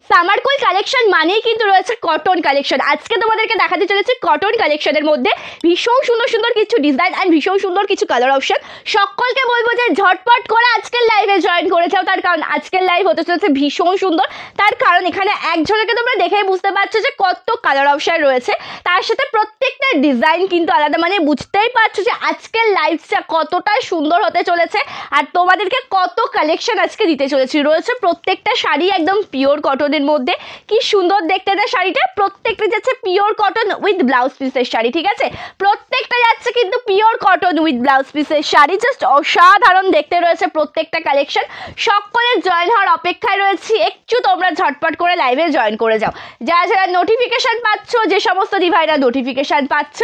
Summer কুল collection মানেই কিন্তু রয়েছে কটন কালেকশন। আজকে তোমাদেরকে দেখাতে চলেছে কটন কালেকশনের মধ্যে ভীষণ সুন্দর সুন্দর কিছু ডিজাইন অ্যান্ড ভীষণ সুন্দর কিছু কালার অপশন। সকলকে বলবো যে ঝটপট করে আজকের লাইভে জয়েন করে যাও, তার কারণ আজকের লাইভ হতে চলেছে ভীষণ সুন্দর। তার কারণ এখানে একজনকে তোমরা দেখেই বুঝতে পারছো যে কত কালার অপশন রয়েছে, তার সাথে প্রত্যেকটা ডিজাইন কিন্তু আলাদা। মানে বুঝতেই পারছো যে আজকের লাইভটা কতটা সুন্দর হতে চলেছে আর তোমাদেরকে কত কালেকশন আজকে দিতে চলেছি। রয়েছে প্রত্যেকটা শাড়ি একদম পিওর কটন মধ্যে, কি সুন্দর দেখতে না শাড়িটা। প্রত্যেকটা যাচ্ছে পিওর কটন উইথ ব্লাউজ পিসের শাড়ি, ঠিক আছে, প্রত্যেকটা যাচ্ছে কিন্তু পিওর কটন উইথ ব্লাউজ পিসের শাড়ি। জাস্ট অসাধারণ দেখতে রয়েছে প্রত্যেকটা কালেকশন। সকলের জয়েন হওয়ার অপেক্ষায় রয়েছি, একটু তোমরা ঝটপট করে লাইভে জয়েন করে যাও। যারা যারা নোটিফিকেশন পাচ্ছ, যে সমস্ত ডিভাইডার নোটিফিকেশন পাচ্ছ,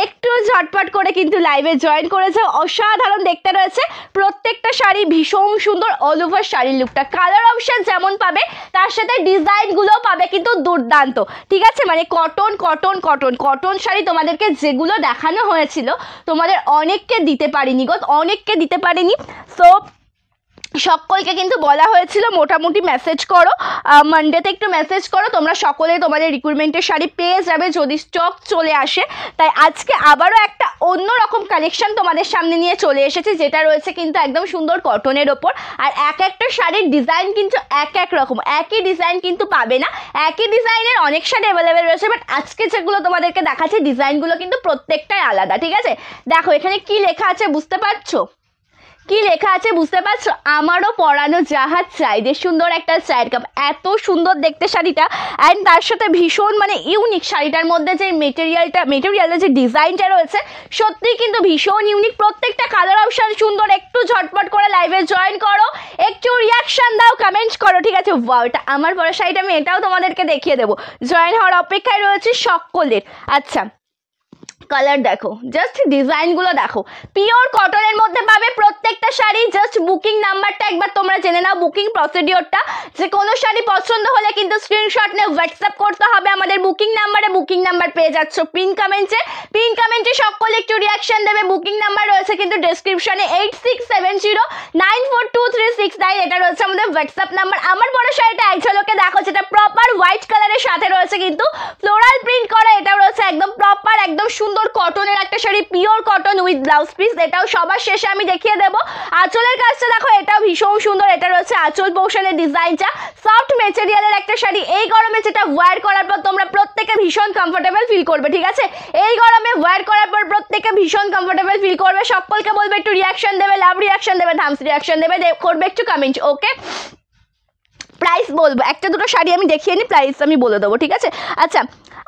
একটু ঝটপট করে কিন্তু লাইভে জয়েন করে যাও। অসাধারণ দেখতে রয়েছে প্রত্যেকটা শাড়ি, ভীষণ সুন্দর অল ওভার শাড়ির লুকটা। কালার অপশন যেমন পাবে তার সাথে ডিজাইনগুলো পাবে কিন্তু দুর্দান্ত, ঠিক আছে। মানে cotton cotton cotton cotton sari তোমাদেরকে যেগুলো দেখানো হয়েছিল তোমাদের অনেককে দিতে পারিনি গো, অনেককে দিতে পারিনি। সো সকলকে কিন্তু বলা হয়েছিল মোটামুটি মেসেজ করো, মানডেতে একটু মেসেজ করো, তোমরা সকলে তোমাদের রিক্রুটমেন্টের শাড়ি পেয়ে যাবে যদি স্টক চলে আসে। তাই আজকে আবারও একটা অন্যরকম কালেকশন তোমাদের সামনে নিয়ে চলে এসেছি, যেটা রয়েছে কিন্তু একদম সুন্দর কটনের ওপর। আর এক একটা শাড়ির ডিজাইন কিন্তু এক এক রকম, একই ডিজাইন কিন্তু পাবে না। একই ডিজাইনের অনেক শাড়ি অ্যাভেলেবেল রয়েছে, বাট আজকে যেগুলো তোমাদেরকে দেখাচ্ছি ডিজাইনগুলো কিন্তু প্রত্যেকটাই আলাদা, ঠিক আছে। দেখো এখানে কি লেখা আছে বুঝতে পারছো, কি লেখা আছে বুঝতে পারছো? আমারও পরানো জাহাজ চাই, যে সুন্দর একটা চায়ের কাপ। এত সুন্দর দেখতে শাড়িটা, অ্যান্ড তার সাথে ভীষণ মানে ইউনিক। শাড়িটার মধ্যে যে মেটেরিয়ালটা যে ডিজাইনটা রয়েছে সত্যিই কিন্তু ভীষণ ইউনিক। প্রত্যেকটা কালার অপশন সুন্দর। একটু ঝটপট করে লাইভে জয়েন করো, একটু রিয়াকশন দাও, কমেন্ট করো, ঠিক আছে। ওয়াও, এটা আমার পরা শাড়িটা, আমি এটাও তোমাদেরকে দেখিয়ে দেবো। জয়েন হওয়ার অপেক্ষায় রয়েছে সকলের। আচ্ছা, কালার দেখো, জাস্ট ডিজাইনগুলো দেখো, পিওর কটনের মধ্যে পাবে প্রত্যেকটা শাড়ি। জাস্ট বুকিং নাম্বারটা একবার তোমরা জেনে নাও, বুকিং প্রসিডিওরটা। যে কোনো শাড়ি পছন্দ হলে কিন্তু স্ক্রিনশট নিয়ে হোয়াটসঅ্যাপ করতে হবে আমাদের বুকিং নাম্বারে। বুকিং নাম্বার পেয়ে যাচ্ছ পিন কমেন্টে সকলে একটু রিয়াকশন দেবে। বুকিং নাম্বার রয়েছে কিন্তু ডেসক্রিপশনে 8670942369, এটা রয়েছে আমাদের হোয়াটসঅ্যাপ নাম্বার। আমার বড় শাড়িটা এক ঝলকে দেখো, যেটা প্রপার হোয়াইট কালারের সাথে রয়েছে কিন্তু ফ্লোরাল প্রিন্ট করা। এটাও রয়েছে একদম প্রপার একদম সুন্দর কটনের একটা sari, pure cotton with blouse piece. এটাও সবার শেষে আমি দেখিয়ে দেবো। আঁচলের কাজটা দেখো, এটাও ভীষণ সুন্দর। এটা রয়েছে আঁচল পোর্শনের ডিজাইনটা, সফট মেটেরিয়ালের একটা শাড়ি। এই গরমে যেটা ওয়্যার করার পর তোমরা প্রত্যেকে ভীষণ কমফোর্টেবল ফিল করবে, ঠিক আছে। এই গরমে ওয়্যার করার পর প্রত্যেকে ভীষণ কমফোর্টেবল ফিল করবে। সকলকে বলবে একটু রিয়াকশন দেবে, লাভ রিয়াকশন দেবে, থামস রিয়াকশন দেবে, করবে একটু কমেন্ট, ওকে। প্রাইস বলবো, একটা দুটো শাড়ি আমি দেখিয়ে নিই, প্রাইস আমি বলে দেবো, ঠিক আছে। আচ্ছা,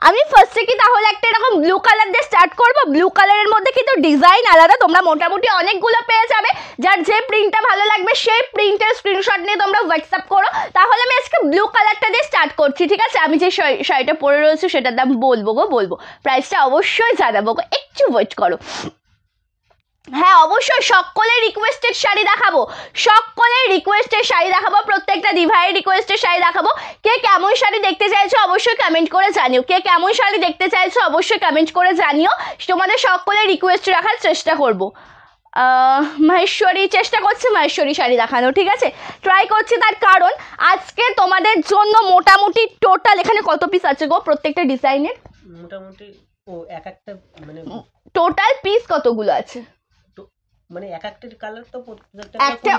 আমি ফার্স্টে কি তাহলে একটা এরকম ব্লু কালার দিয়ে স্টার্ট করবো। ব্লু কালারের মধ্যে কিন্তু ডিজাইন আলাদা, তোমরা মোটামুটি অনেকগুলো পেয়ে যাবে। যার যে প্রিন্টটা ভালো লাগবে সেই প্রিন্টের স্ক্রিনশট নিয়ে তোমরা হোয়াটসঅ্যাপ করো। তাহলে আমি আজকে ব্লু কালারটা দিয়ে স্টার্ট করছি, ঠিক আছে। আমি যে শাড়িটা পরে রয়েছে সেটার দাম বলবো, প্রাইসটা অবশ্যই জানাবো, একটু ওয়েট করো। হ্যাঁ অবশ্যই সকলের রিকোয়েস্টেড শাড়ি দেখাবো, সকলের রিকোয়েস্টেড শাড়ি দেখাবো, প্রত্যেকটা দিভাইয়ের রিকোয়েস্টেড শাড়ি দেখাবো। কে কেমন শাড়ি দেখতে চাইছো অবশ্যই কমেন্ট করে জানিও, কে কেমন শাড়ি দেখতে চাইছো অবশ্যই কমেন্ট করে জানিও। তোমাদের সকলের রিকোয়েস্ট রাখার চেষ্টা করবো। মাহেশ্বরী চেষ্টা করছি মাহেশ্বরী শাড়ি দেখানো, ঠিক আছে, ট্রাই করছি। তার কারণ আজকে তোমাদের জন্য মোটামুটি টোটাল এখানে কত পিস আছে গো প্রত্যেকটা ডিজাইনের? মোটামুটি এক একটা মানে টোটাল পিস কতগুলো আছে? মানে এক একটা কালার তো একটা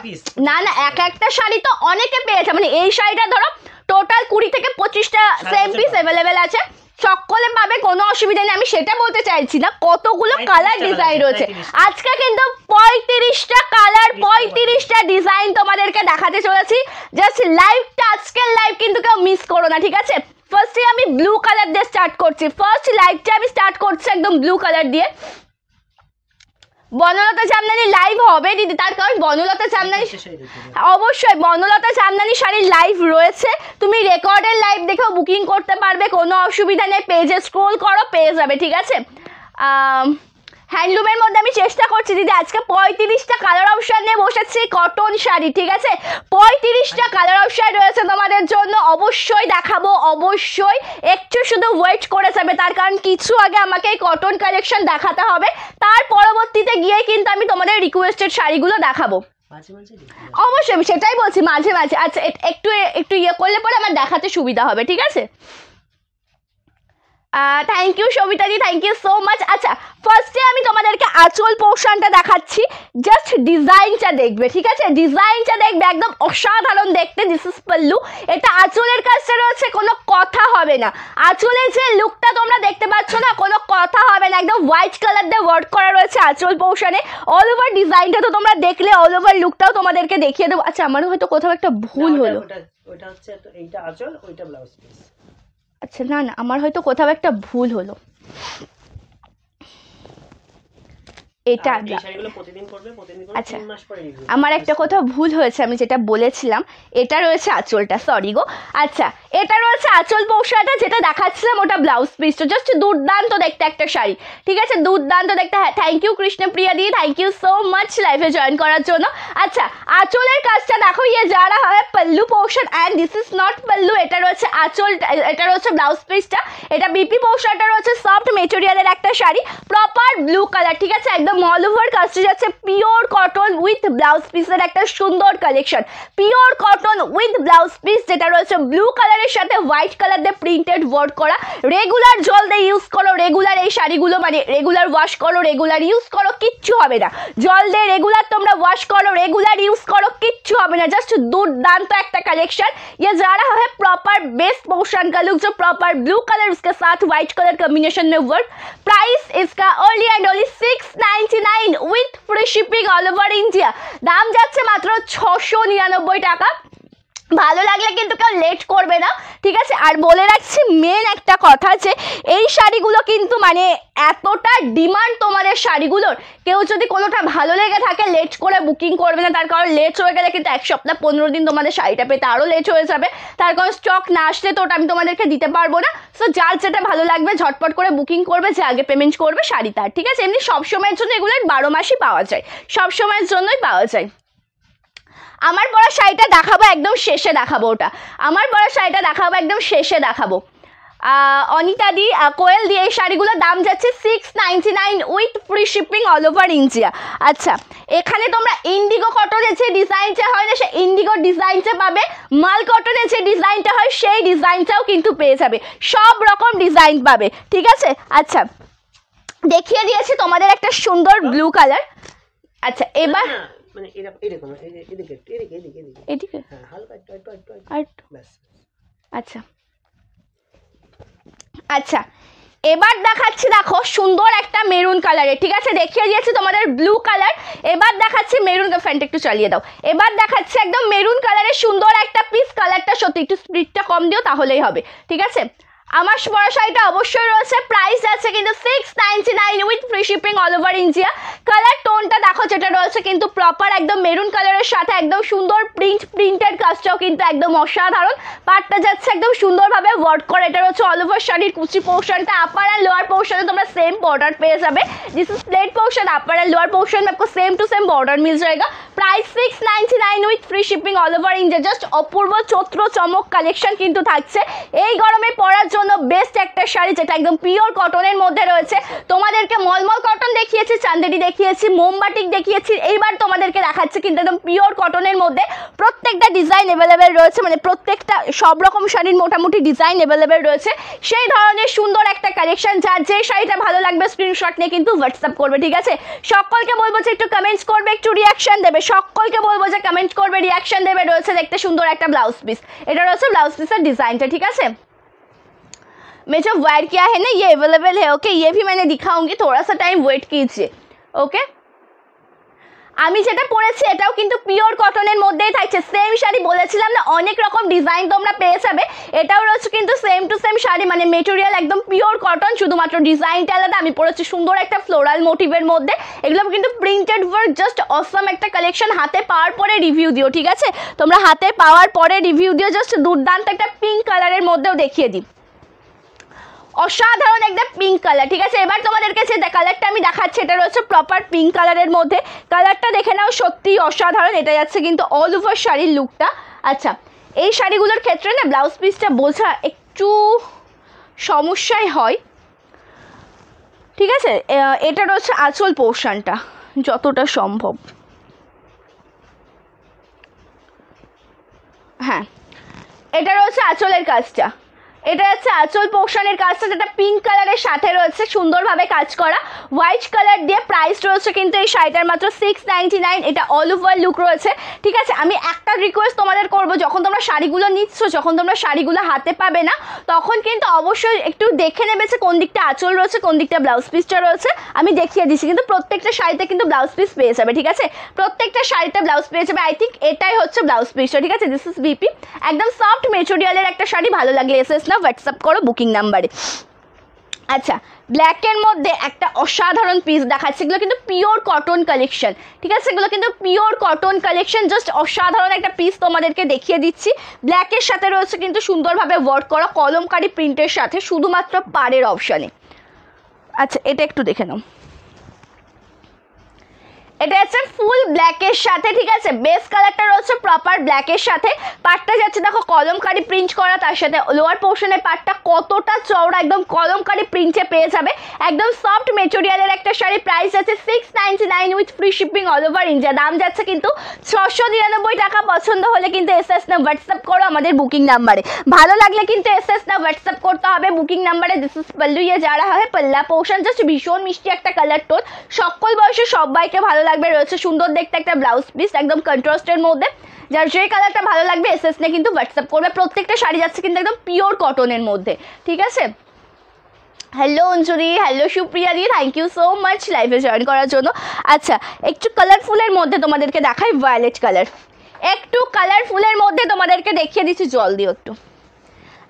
না এক একটা শাড়ি তো অনেকে পেয়েছে। মানে এই শাড়িটা ধরো টোটাল 20 থেকে 25টা সেম পিস অ্যাভেলেবেল আছে, সকলে পাবে, কোনো অসুবিধা নেই। আমি সেটা বলতে চাইছি না কতগুলো কালার ডিজাইন রয়েছে। আজকে কিন্তু 35টা কালার 35টা ডিজাইন তোমাদেরকে দেখাতে চলেছি। জাস্ট লাইভটা, আজকের লাইভ কিন্তু কেউ মিস করো না, ঠিক আছে। ফার্স্টে আমি ব্লু কালার দিয়ে স্টার্ট করছি, ফার্স্ট লাইভটা আমি স্টার্ট করছি একদম ব্লু কালার দিয়ে। বনলতা জামদানি লাইভ হবে দিদি, তার কারণ বনলতা জামদানি অবশ্যই বনলতা জামদানি শাড়ির লাইভ রয়েছে। তুমি রেকর্ডের লাইভ দেখেও বুকিং করতে পারবে, কোনো অসুবিধা নেই। পেজে স্ক্রোল করো, পেয়ে যাবে, ঠিক আছে। হ্যান্ডলুমের মধ্যে আমি চেষ্টা করছি দিদি, আজকে 35টা কালার অপশন নিয়ে বসেছি কটন শাড়ি, ঠিক আছে। 35টা কালার অপশন রয়েছে তোমাদের জন্য, অবশ্যই দেখাবো, অবশ্যই। একটু শুধু ওয়েট করে যাবে, তার কারণ কিছু আগে আমাকে এই কটন কালেকশন দেখাতে হবে, তার পরবর্তীতে গিয়ে কিন্তু আমি তোমাদের রিকোয়েস্টেড শাড়িগুলো দেখাবো। মাঝে মাঝে দেখি। অবশ্যই আমি সেটাই বলছি, মাঝে মাঝে। আচ্ছা একটু একটু ইয়ে করলে পরে আমার দেখাতে সুবিধা হবে, ঠিক আছে? থ্যাংক ইউ সবিতাদি, থ্যাংক ইউ সো মাচ। আচ্ছা ফার্স্টে আমি তোমাদেরকে আঁচল পোর্শনটা দেখাচ্ছি, জাস্ট ডিজাইনটা দেখবে, ঠিক আছে? ডিজাইনটা দেখবে, একদম অসাধারণ দেখতে। দিস ইজ পল্লু, এটা আঁচলের কাজটা রয়েছে, কোনো কথা হবে না। আঁচলের যে লুকটা তোমরা দেখতে পাচ্ছ না, কোনো কথা হবে না, একদম হোয়াইট কালার দিয়ে ওয়ার্ক করা রয়েছে আঁচল পোর্শনে। অল ওভার ডিজাইনটা তো তোমরা দেখলে, অল ওভার লুকটাও তোমাদেরকে দেখিয়ে দেবো। আচ্ছা আমারও হয়তো কোথাও একটা ভুল হলো। ওটা হচ্ছে এইটা আঁচল, ওইটা ব্লাউজ পিস। আচ্ছা না না, আমার হয়তো কোথাও একটা ভুল হলো। এটা আচ্ছা আমার একটা কোথাও ভুল হয়েছে, আমি যেটা বলেছিলাম এটা রয়েছে আঁচলটা, সরি গো। আচ্ছা এটা রয়েছে আঁচল পোর্শনটা, যেটা দেখাচ্ছিলাম ওটা ব্লাউজ পিসটা। জাস্ট দুর্দান্ত দেখতে একটা শাড়ি, ঠিক আছে? দুর্দান্ত দেখতে। হ্যাঁ thank you Krishnapriya di, thank you so much লাইভে জয়েন করার জন্য। আচ্ছা আঁচলের কাজটা দেখো, ইয়ে যারা হয় pallu portion and this is not pallu. এটা রয়েছে আঁচল, এটা রয়েছে ব্লাউজ পিসটা। এটা বিপি পোর্শনটা রয়েছে সফট মেটেরিয়ালের একটা শাড়ি, প্রপার ব্লু কালার, ঠিক আছে? একদম অল ওভার কাজটা যাচ্ছে পিওর কটন উইথ ব্লাউজ পিসের একটা সুন্দর collection. Pure cotton with blouse piece, যেটা রয়েছে ব্লু কালারের সাথে হোয়াইট কালার দিয়ে প্রিন্টেড ওয়ার্ক করা। রেগুলার জল দিয়ে ইউজ করো, রেগুলার এই শাড়িগুলো মানে রেগুলার ওয়াশ করো, রেগুলার ইউজ করো, কিচ্ছু হবে না। জল দিয়ে রেগুলার তোমরা ওয়াশ করো, রেগুলার ইউজ করো, কিচ্ছু হবে না। জাস্ট दुर्दांत একটা কালেকশন। ये जा रहा है प्रॉपर बेस्ट पोर्शन का लुक, जो प्रॉपर ब्लू कलर उसके साथ व्हाइट कलर कॉम्बिनेशन में वर्क। प्राइस इसका only and only 699 with free shipping all over India. দাম যাচ্ছে মাত্র 699 টাকা। ভালো লাগলে কিন্তু কেউ লেট করবে না, ঠিক আছে? আর বলে রাখছি মেন একটা কথা, যে এই শাড়িগুলো কিন্তু মানে এতটা ডিমান্ড তোমাদের শাড়িগুলোর, কেউ যদি কোনোটা ভালো লেগে থাকে লেট করে বুকিং করবে না। তার কারণ লেট হয়ে গেলে কিন্তু 1 সপ্তাহ 15 দিন তোমাদের শাড়িটা পেতে আরও লেট হয়ে যাবে। তার কারণ স্টক না আসলে তো ওটা আমি তোমাদেরকে দিতে পারবো না। সো যার যেটা ভালো লাগবে ঝটপট করে বুকিং করবে, যে আগে পেমেন্ট করবে শাড়ি তার, ঠিক আছে? এমনি সবসময়ের জন্য এগুলো 12 মাসই পাওয়া যায়, সবসময়ের জন্যই পাওয়া যায়। আমার পরা শাড়িটা দেখাবো একদম শেষে, দেখাবো ওটা। আমার পরা শাড়িটা দেখাবো একদম শেষে দেখাবো। অনিতা দি, কোয়েল দি, এই শাড়িগুলোর দাম যাচ্ছে 699 with free shipping all over India. আচ্ছা এখানে তোমরা ইন্ডিগো কটনের যে ডিজাইনটা হয় না, সে ইন্ডিগো ডিজাইনটা পাবে। মাল কটনের যে ডিজাইনটা হয় সেই ডিজাইনটাও কিন্তু পেয়ে যাবে, সব রকম ডিজাইন পাবে, ঠিক আছে? আচ্ছা দেখিয়ে দিয়েছি তোমাদের একটা সুন্দর ব্লু কালার। আচ্ছা এবার মানে এরকম এদিকে এদিকে হ্যাঁ হালকা একটু ব্যাস। আচ্ছা আচ্ছা এবার দেখাচ্ছি, দেখো সুন্দর একটা মেরুন কালারের, ঠিক আছে? দেখিয়ে দিয়েছি তোমাদের ব্লু কালার, এবার দেখাচ্ছি মেরুন। ফ্যানটা একটু চালিয়ে দাও। এবার দেখাচ্ছি একদম মেরুন কালারের সুন্দর একটা পিস। কালারটা সত্যি একটু স্পিডটা কম দিও তাহলেই হবে, ঠিক আছে? আমার পরা শাড়িটা অবশ্যই রয়েছে, প্রাইস আছে কিন্তু 699 with free shipping all over India. Colour টোনটা দেখো যেটা রয়েছে কিন্তু প্রপার একদম মেরুন কালারের সাথে একদম সুন্দর প্রিন্টেড কাজটাও কিন্তু একদম অসাধারণ। পাটটা যাচ্ছে একদম সুন্দরভাবে ওয়ার্ক করে। এটা হচ্ছে অল ওভার শাড়ির কুচি পোর্শনটা, अपर एंड लोअर पोर्शन में तुम्हारा सेम बॉर्डर पेज जाবে। This is plate portion, upper and lower portion में आपको सेम टू सेम बॉर्डर मिल जाएगा। Price 699 with free shipping all over India. Just অপূর্ব চৈত্র চমক কালেকশন কিন্তু থাকছে এই গরমে পরার জন্য বেস্ট একটা শাড়ি, যেটা একদম পিওর কটনের মধ্যে রয়েছে। তোমাদেরকে মলমল কটন দেখিয়েছি, চান্দেরি দেখিয়েছি, মোমবাটিক দেখিয়েছি, এইবার তোমাদেরকে দেখাচ্ছি কিন্তু একদম পিওর কটনের মধ্যে। প্রত্যেকটা ডিজাইন অ্যাভেলেবেল রয়েছে, মানে প্রত্যেকটা সব রকম শাড়ির মোটামুটি ডিজাইন অ্যাভেলেবেল রয়েছে। সেই ধরনের সুন্দর একটা কালেকশন, যার যে শাড়িটা ভালো লাগবে স্ক্রিনশট নিয়ে কিন্তু হোয়াটসঅ্যাপ করবে, ঠিক আছে? সকলকে বলবো যে একটু কমেন্টস করবে, একটু রিয়াকশন দেবে। সকলকে বলবো যে কমেন্ট করবে, রিয়াকশন দেবে। রয়েছে দেখতে সুন্দর একটা ব্লাউজ পিস, এটা রয়েছে ব্লাউজ পিসের ডিজাইনটা, ঠিক আছে? मैं जो वेयर किया है ना ये अवेलेबल है, ओके? ये भी मैंने दिखाऊंगी, थोड़ा सा टाइम वेट कीजिए, ओके? আমি যেটা পরেছি এটাও কিন্তু পিওর কটনের মধ্যেই থাকছে। সেম শাড়ি বলেছিলাম না অনেক রকম ডিজাইন তোমরা পেয়ে যাবে, এটাও রয়েছে কিন্তু সেম টু সেম শাড়ি, মানে মেটেরিয়াল একদম পিওর কটন, শুধুমাত্র ডিজাইনটা আলাদা। আমি পরেছি সুন্দর একটা ফ্লোরাল মোটিভের মধ্যে, এগুলো কিন্তু প্রিন্টেড ওয়ার্ক, জাস্ট অসম একটা কালেকশন। হাতে পাওয়ার পরে রিভিউ দিও, ঠিক আছে? তোমরা হাতে পাওয়ার পরে রিভিউ দিও। জাস্ট দুর্দান্ত একটা পিঙ্ক কালারের মধ্যেও দেখিয়ে দিই, অসাধারণ একটা পিঙ্ক কালার, ঠিক আছে? এবার তোমাদেরকে যে কালারটা আমি দেখাচ্ছি এটা রয়েছে প্রপার পিঙ্ক কালারের মধ্যে। কালারটা দেখে নাও, সত্যিই অসাধারণ। এটা যাচ্ছে কিন্তু অল ওভার শাড়ির লুকটা। আচ্ছা এই শাড়িগুলোর ক্ষেত্রে না ব্লাউজ পিসটা বোঝা একটু সমস্যাই হয়, ঠিক আছে? এটা রয়েছে আঁচল পোর্শনটা যতটা সম্ভব, হ্যাঁ, এটা রয়েছে আঁচলের কাজটা, এটা হচ্ছে আঁচল পোর্শনের কাজটা, যেটা পিঙ্ক কালারের সাথে রয়েছে সুন্দরভাবে কাজ করা হোয়াইট কালার দিয়ে। প্রাইস রয়েছে কিন্তু এই শাড়িটার মাত্র 699। এটা অল ওভার লুক রয়েছে, ঠিক আছে। আমি একটা রিকোয়েস্ট তোমাদের করবো, যখন তোমরা শাড়িগুলো নিচ্ছ, যখন তোমরা শাড়িগুলো হাতে পাবে না, তখন কিন্তু অবশ্যই একটু দেখে নেবে যে কোন দিকটা আঁচল রয়েছে, কোন দিকটা ব্লাউজ পিসটা রয়েছে। আমি দেখিয়ে দিচ্ছি, কিন্তু প্রত্যেকটা শাড়িতে কিন্তু ব্লাউজ পিস পেয়ে যাবে, ঠিক আছে। প্রত্যেকটা শাড়িতে ব্লাউজ পেয়ে যাবে। আই থিঙ্ক এটাই হচ্ছে ব্লাউজ পিসটা, ঠিক আছে। দিস ইজ বিপি, একদম সফট মেটেরিয়ালের একটা শাড়ি। ভালো লাগলে এসএস না হোয়াটসঅ্যাপ করো বুকিং নাম্বারে। আচ্ছা, ব্ল্যাকের মধ্যে একটা অসাধারণ পিস দেখাচ্ছে, এগুলো কিন্তু পিওর কটন কালেকশন, ঠিক আছে। এগুলো কিন্তু পিওর কটন কালেকশন, জাস্ট অসাধারণ একটা পিস তোমাদেরকে দেখিয়ে দিচ্ছি। ব্ল্যাকের সাথে রয়েছে কিন্তু সুন্দরভাবে ওয়ার্ক করা কলমকারি প্রিন্টের সাথে, শুধুমাত্র পাড়ের অপশানে। আচ্ছা, এটা একটু দেখে নাও, এটা হচ্ছে ফুল ব্ল্যাকের সাথে, ঠিক আছে। বেস কালারটা রয়েছে প্রপার ব্ল্যাকের সাথে, পাটটা যাচ্ছে দেখো কলমকারি প্রিন্ট করা, তার সাথে লোয়ার পোর্শনের পাটটা কতটা চওড়া, একদম কলমকারি প্রিন্টে পেয়ে যাবে। একদম সফট মেটেরিয়ালের একটা শাড়ি। প্রাইস আছে 699 with free shipping all over India. দাম যাচ্ছে কিন্তু 699 টাকা। পছন্দ হলে কিন্তু এসএস না হোয়াটসঅ্যাপ করো আমাদের বুকিং নাম্বারে। ভালো লাগলে কিন্তু এসএস না হোয়াটসঅ্যাপ করতে হবে বুকিং নাম্বারে। দিস ইজ পল্লু, ইয়ে যা রাহা है पल्ला पोर्शन। জাস্ট ভীষণ মিষ্টি একটা কালার টোন, সকল বয়সে সবাইকে ভালো লাগবে। রয়েছে সুন্দর দেখতে একটা ব্লাউজ পিস, একদম কন্ট্রাস্টের মধ্যে। যার যে কালারটা ভালো লাগবে এসএস নে কিন্তু হোয়াটসঅ্যাপ করবে। প্রত্যেকটা শাড়ি যাচ্ছে কিন্তু একদম পিওর কটনের মধ্যে, ঠিক আছে। Hello Anjali, hello Supriya di, thank you so much লাইভে জয়েন করার জন্য। আচ্ছা, একটু কালারফুলের মধ্যে তোমাদেরকে দেখাই, ভায়োলেট কালার। একটু কালারফুলের মধ্যে তোমাদেরকে দেখিয়ে দিচ্ছি, জল দিও একটু।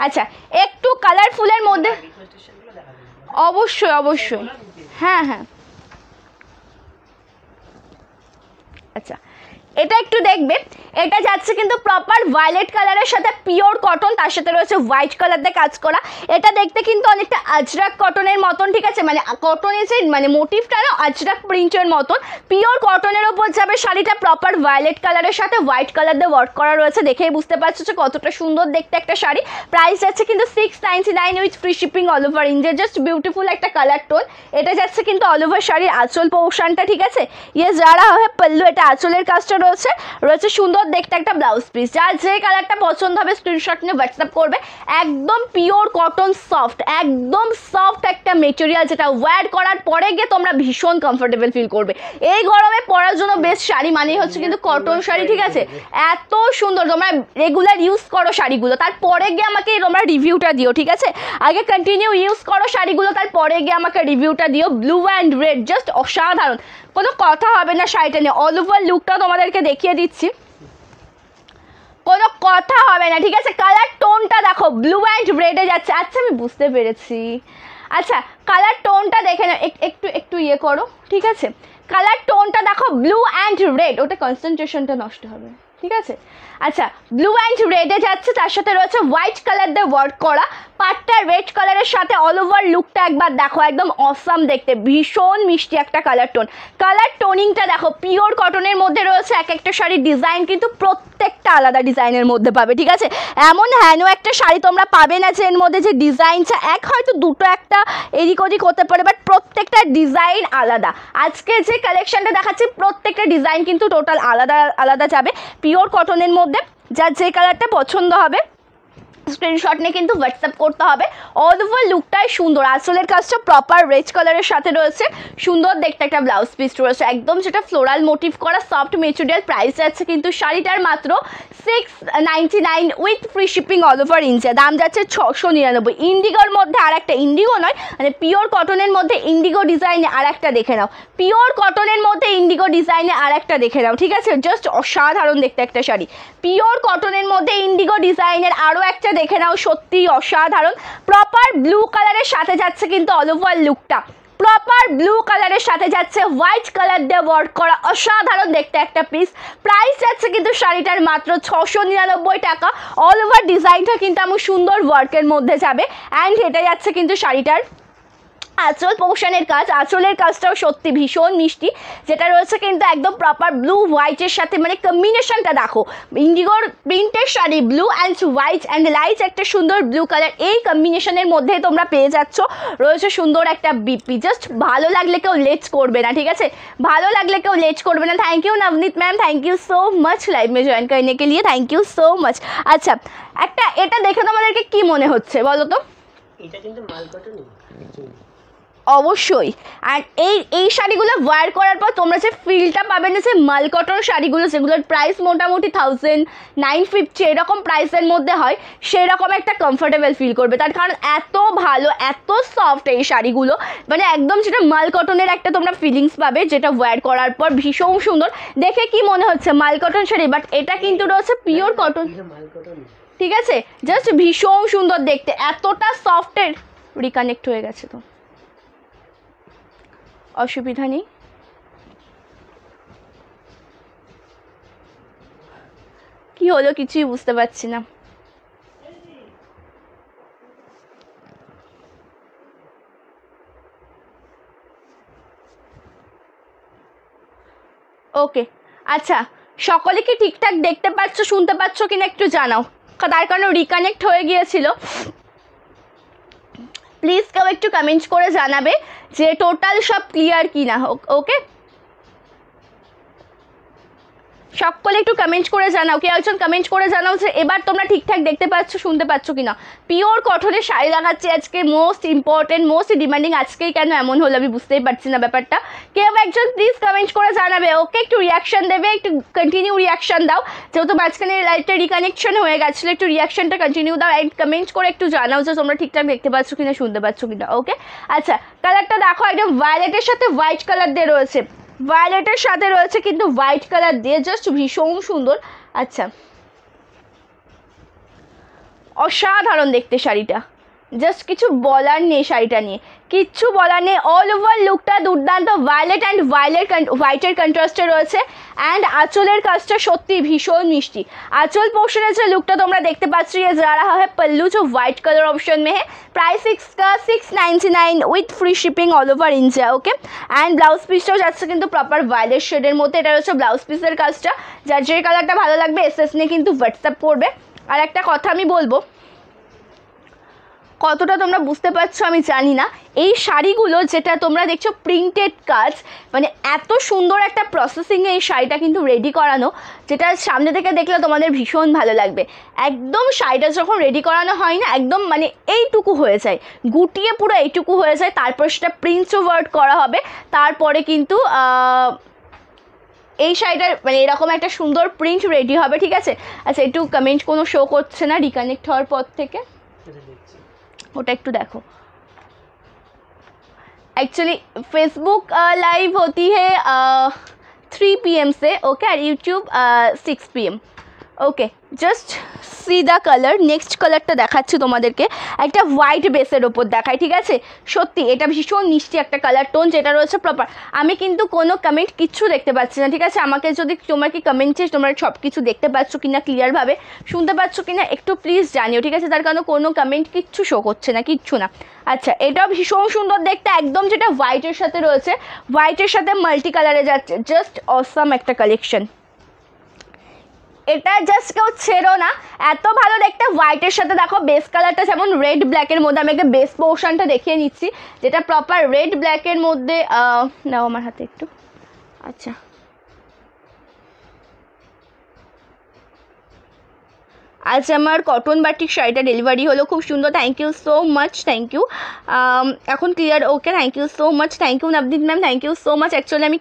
আচ্ছা, একটু কালারফুলের মধ্যে, অবশ্যই অবশ্যই, হ্যাঁ হ্যাঁ। আচ্ছা, এটা একটু দেখবে, এটা যাচ্ছে কিন্তু প্রপার ভায়োলেট কালারের সাথে পিওর কটন, তার সাথে রয়েছে হোয়াইট কালার দিয়ে কাজ করা। এটা দেখতে কিন্তু অনেকটা আজরাক কটনের মতন, ঠিক আছে। মানে কটনের যে মানে মোটিভটা না আজরাক প্রিন্টের মতন, পিওর কটনের ওপর যাবে শাড়িটা। প্রপার ভায়োলেট কালারের সাথে হোয়াইট কালার দিয়ে ওয়ার্ক করা রয়েছে, দেখেই বুঝতে পারছো যে কতটা সুন্দর দেখতে একটা শাড়ি। প্রাইস যাচ্ছে কিন্তু 699 with free shipping all over India. Just beautiful একটা কালার টোন। এটা যাচ্ছে কিন্তু অল ওভার শাড়ির আঁচল পোর্শনটা, ঠিক আছে। ইয়ে যারা হয় পল্লু, এটা আঁচলের কাজটা রয়েছে সুন্দর দেখতে একটা ব্লাউজ পিস। যার যে কালারটা পছন্দ হবে স্ক্রিনশট নিয়ে হোয়াটসঅ্যাপ করবে। একদম পিওর কটন, সফট, একদম সফট একটা মেটেরিয়াল, যেটা ওয়্যার করার পরে গিয়ে তোমরা ভীষণ কমফোর্টেবল ফিল করবে। এই গরমে পরার জন্য বেস্ট শাড়ি মানেই হচ্ছে কিন্তু কটন শাড়ি, ঠিক আছে। এত সুন্দর, তোমরা রেগুলার ইউজ করো শাড়িগুলো, তারপরে গিয়ে আমাকে তোমরা রিভিউটা দিও, ঠিক আছে। আগে কন্টিনিউ ইউজ করো শাড়িগুলো, তারপরে গিয়ে আমাকে রিভিউটা দিও। ব্লু অ্যান্ড রেড, জাস্ট অসাধারণ, কোনো কথা হবে না শাড়িটা নিয়ে। অল ওভার লুকটা তোমাদেরকে দেখিয়ে দিচ্ছি, কোনো কথা হবে না, ঠিক আছে। কালার টোনটা দেখো, ব্লু অ্যান্ড রেডে যাচ্ছে। আচ্ছা, আমি বুঝতে পেরেছি। আচ্ছা, কালার টোনটা দেখে নাও, একটু একটু ইয়ে করো, ঠিক আছে। কালার টোনটা দেখো, ব্লু অ্যান্ড রেড, ওটা কনসেন্ট্রেশনটা নষ্ট হবে, ঠিক আছে। আচ্ছা, ব্লু অ্যান্ড রেডে যাচ্ছে, তার সাথে রয়েছে হোয়াইট কালার দিয়ে ওয়ার্ক করা। পাটটা রেড কালারের সাথে অল ওভার লুকটা একবার দেখো, একদম অসাম দেখতে, ভীষণ মিষ্টি একটা কালার টোন। কালার টোনিংটা দেখো, পিওর কটনের মধ্যে রয়েছে। এক একটা শাড়ির ডিজাইন কিন্তু প্রত্যেকটা আলাদা ডিজাইনের মধ্যে পাবে, ঠিক আছে। এমন হেন একটা শাড়ি তোমরা পাবে না যে এর মধ্যে যে ডিজাইনটা এক, হয়তো দুটো একটা এদিক ওদিক হতে পারে, বাট প্রত্যেকটা ডিজাইন আলাদা। আজকে যে কালেকশনটা দেখাচ্ছি প্রত্যেকটা ডিজাইন কিন্তু টোটাল আলাদা আলাদা যাবে, পিওর কটনের মধ্যে। যার যে কালারটা পছন্দ হবে স্ক্রিনশট নিয়ে কিন্তু হোয়াটসঅ্যাপ করতে হবে। অল ওভার লুকটাই সুন্দর, আঁচলের কাজটা প্রপার রেড কালারের সাথে রয়েছে। সুন্দর দেখতে একটা ব্লাউজ পিস রয়েছে, একদম যেটা ফ্লোরাল মোটিভ করা সফট মেটেরিয়াল। প্রাইস আছে কিন্তু শাড়িটার মাত্র 699 with free shipping all over India. দাম যাচ্ছে 699। ইন্ডিগোর মধ্যে আর একটা, ইন্ডিগো নয় মানে পিওর কটনের মধ্যে ইন্ডিগো ডিজাইনে আর একটা দেখে নাও, পিওর কটনের মধ্যে ইন্ডিগো ডিজাইনে আর একটা দেখে নাও, ঠিক আছে। জাস্ট অসাধারণ দেখতে একটা শাড়ি, পিওর কটনের মধ্যে ইন্ডিগো ডিজাইনের আরও একটা দেখে নাও, সত্যি অসাধারণ। প্রপার ব্লু কালারের সাথে যাচ্ছে কিন্তু অল ওভার লুকটা, প্রপার ব্লু কালারের সাথে যাচ্ছে হোয়াইট কালার দিয়ে ওয়ার্ক করা, অসাধারণ দেখতে একটা পিস। প্রাইস যাচ্ছে কিন্তু শাড়িটার মাত্র 699 টাকা। অল ওভার ডিজাইনটা কিন্তু আমার সুন্দর ওয়ার্কের মধ্যে যাবে। অ্যান্ড এটা যাচ্ছে কিন্তু শাড়িটার আঁচল পোর্শনের কাজ, আঁচলের কাজটাও সত্যি ভীষণ মিষ্টি, যেটা রয়েছে কিন্তু একদম প্রপার ব্লু হোয়াইটের সাথে, মানে কম্বিনেশনটা দেখো, ইন্ডিগোর প্রিন্টের sari, blue and white and light একটা সুন্দর ব্লু কালার, এই কম্বিনেশনের মধ্যে তোমরা পেয়ে যাচ্ছ। রয়েছে সুন্দর একটা বিপি, জাস্ট ভালো লাগলে কেউ লেট করবে না, ঠিক আছে, ভালো লাগলে কেউ লেট করবে না। Thank you Navneet ma'am, thank you so much live में ज्वाइन करने के लिए, থ্যাংক ইউ সো মাচ। আচ্ছা, একটা এটা দেখে তোমাদেরকে কি মনে হচ্ছে বলো তো? এটা কিন্তু মাল কটনই অ্যাকচুয়ালি, অবশ্যই। আর এই শাড়িগুলো ওয়্যার করার পর তোমরা যে ফিলটা পাবে না, যে মাল কটন শাড়িগুলো যেগুলোর প্রাইস মোটামুটি 1950 এরকম প্রাইসের মধ্যে হয়, সেরকম একটা কমফোর্টেবল ফিল করবে। তার কারণ এত ভালো, এত সফট এই শাড়িগুলো, মানে একদম যেটা মাল কটনের একটা তোমরা ফিলিংস পাবে, যেটা ওয়্যার করার পর ভীষণ সুন্দর। দেখে কি মনে হচ্ছে মাল কটন শাড়ি, বাট এটা কিন্তু রয়েছে পিওর কটন, এটা মাল কটনই। ঠিক আছে, জাস্ট ভীষণ সুন্দর দেখতে, এতটা সফটের। রিকানেক্ট হয়ে গেছে তো, অসুবিধা নেই। কি হলো কিছুই বুঝতে পারছি না। ওকে, আচ্ছা, সকলে কি ঠিকঠাক দেখতে পাচ্ছ, শুনতে পাচ্ছ কিনা একটু জানাও, তার কারণে রিকানেক্ট হয়ে গিয়েছিল। প্লিজ কেউ একটু কমেন্ট করে জানাবে যে টোটাল সব ক্লিয়ার কি না। ওকে, সকলে একটু কমেন্ট করে জানাও, কেউ একজন কমেন্ট করে জানাও যে এবার তোমরা ঠিকঠাক দেখতে পাচ্ছ, শুনতে পাচ্ছ কিনা। পিওর কটনের শাড়ি দেখাচ্ছি আজকে, মোস্ট ইম্পর্টেন্ট, মোস্ট ডিমান্ডিং, আজকেই কেন এমন হলো আমি বুঝতেই পারছি না ব্যাপারটা। কেউ একজন প্লিজ কমেন্ট করে জানাবে। ওকে, একটু রিয়াকশন দেবে, একটু কন্টিনিউ রিয়াকশন দাও, যেহেতু মাঝখানে লাইটটা রিকানেকশন হয়ে গেছিলো, একটু রিয়াকশনটা কন্টিনিউ দাও অ্যান্ড কমেন্ট করে একটু জানাও যে তোমরা ঠিকঠাক দেখতে পাচ্ছ কিনা, শুনতে পাচ্ছ কিনা। ওকে, আচ্ছা, কালারটা দেখো, একদম ভায়োলেটের সাথে হোয়াইট কালার দিয়ে রয়েছে, ভায়োলেটের সাথে রয়েছে কিন্তু হোয়াইট কালার দিয়ে, জাস্ট ভীষণ সুন্দর। আচ্ছা, অসাধারণ দেখতে শাড়িটা, জাস্ট কিছু বলার নেই শাড়িটা নিয়ে, কিচ্ছু বলার নেই। অল ওভার লুকটা দুর্দান্ত, ভায়োলেট অ্যান্ড হোয়াইটের কন্ট্রাস্টে রয়েছে। অ্যান্ড আঁচলের কাজটা সত্যি ভীষণ মিষ্টি। আঁচল পোর্শনের যে লুকটা তোমরা দেখতে পাচ্ছ, ये जा रहा है पल्लू जो वाइट कलर ऑप्शन में है, price 699 with free shipping all over India. Okay, and blouse পিসটাও যাচ্ছে কিন্তু প্রপার ভায়োলেট শেডের মধ্যে, এটা হচ্ছে ব্লাউজ পিসের কাজটা। যার যে কালারটা ভালো লাগবে এসএস নিয়ে কিন্তু হোয়াটসঅ্যাপ করবে। আর একটা কথা আমি বলবো, কতটা তোমরা বুঝতে পারছো আমি জানি না, এই শাড়িগুলো যেটা তোমরা দেখছো প্রিন্টেড কাজ, মানে এত সুন্দর একটা প্রসেসিংয়ে এই শাড়িটা কিন্তু রেডি করানো, যেটা সামনে থেকে দেখলে তোমাদের ভীষণ ভালো লাগবে। একদম শাড়িটা যখন রেডি করানো হয় না, একদম মানে এইটুকু হয়ে যায়, গুটিয়ে পুরো এইটুকু হয়ে যায়, তারপর সেটা প্রিন্টস ওয়ার্ক করা হবে, তারপরে কিন্তু এই শাড়িটার মানে এরকম একটা সুন্দর প্রিন্ট রেডি হবে, ঠিক আছে। আচ্ছা, একটু কমেন্ট কোনো শো করছে না রিকানেক্ট হওয়ার পর থেকে, ওটা একটু দেখো। एक्चुअली फेसबुक लाइव होती है 3 PM से, ओके, और YouTube 6 PM। Okay, just see the colour. Next কালারটা দেখাচ্ছি তোমাদেরকে, একটা হোয়াইট বেসের ওপর দেখায়, ঠিক আছে। সত্যি এটা ভীষণ মিষ্টি একটা কালার টোন, যেটা রয়েছে প্রপার। আমি কিন্তু কোনো কমেন্ট কিচ্ছু দেখতে পাচ্ছি না, ঠিক আছে। আমাকে যদি তোমরা কি কমেন্টে তোমরা সব কিছু দেখতে পাচ্ছ কিনা, ক্লিয়ারভাবে শুনতে পাচ্ছ কিনা একটু প্লিজ জানিও, ঠিক আছে। তার কারণে কোনো কমেন্ট কিচ্ছু শো করছে না, কিচ্ছু না। আচ্ছা, এটাও ভীষণ সুন্দর দেখতে, একদম যেটা হোয়াইটের সাথে রয়েছে, হোয়াইটের সাথে মাল্টি কালারে যাচ্ছে, জাস্ট অসাম একটা কালেকশন। এটা জাস্ট কেউ ছেড়ো না, এত ভালো দেখতে। হোয়াইটের সাথে দেখো বেস কালারটা যেমন রেড ব্ল্যাকের মধ্যে, আমি একটা বেস পোর্শনটা দেখিয়ে নিচ্ছি, যেটা প্রপার রেড ব্ল্যাকের মধ্যে। নাও আমার হাতে একটু, আচ্ছা, আজ আমার কটন বাটিক শাড়িটা ডেলিভারি হলো, খুব সুন্দর, thank you so much, thank you. এখন clear, okay, thank you so much, thank you Navneet ma'am, thank you so much. Actually আমি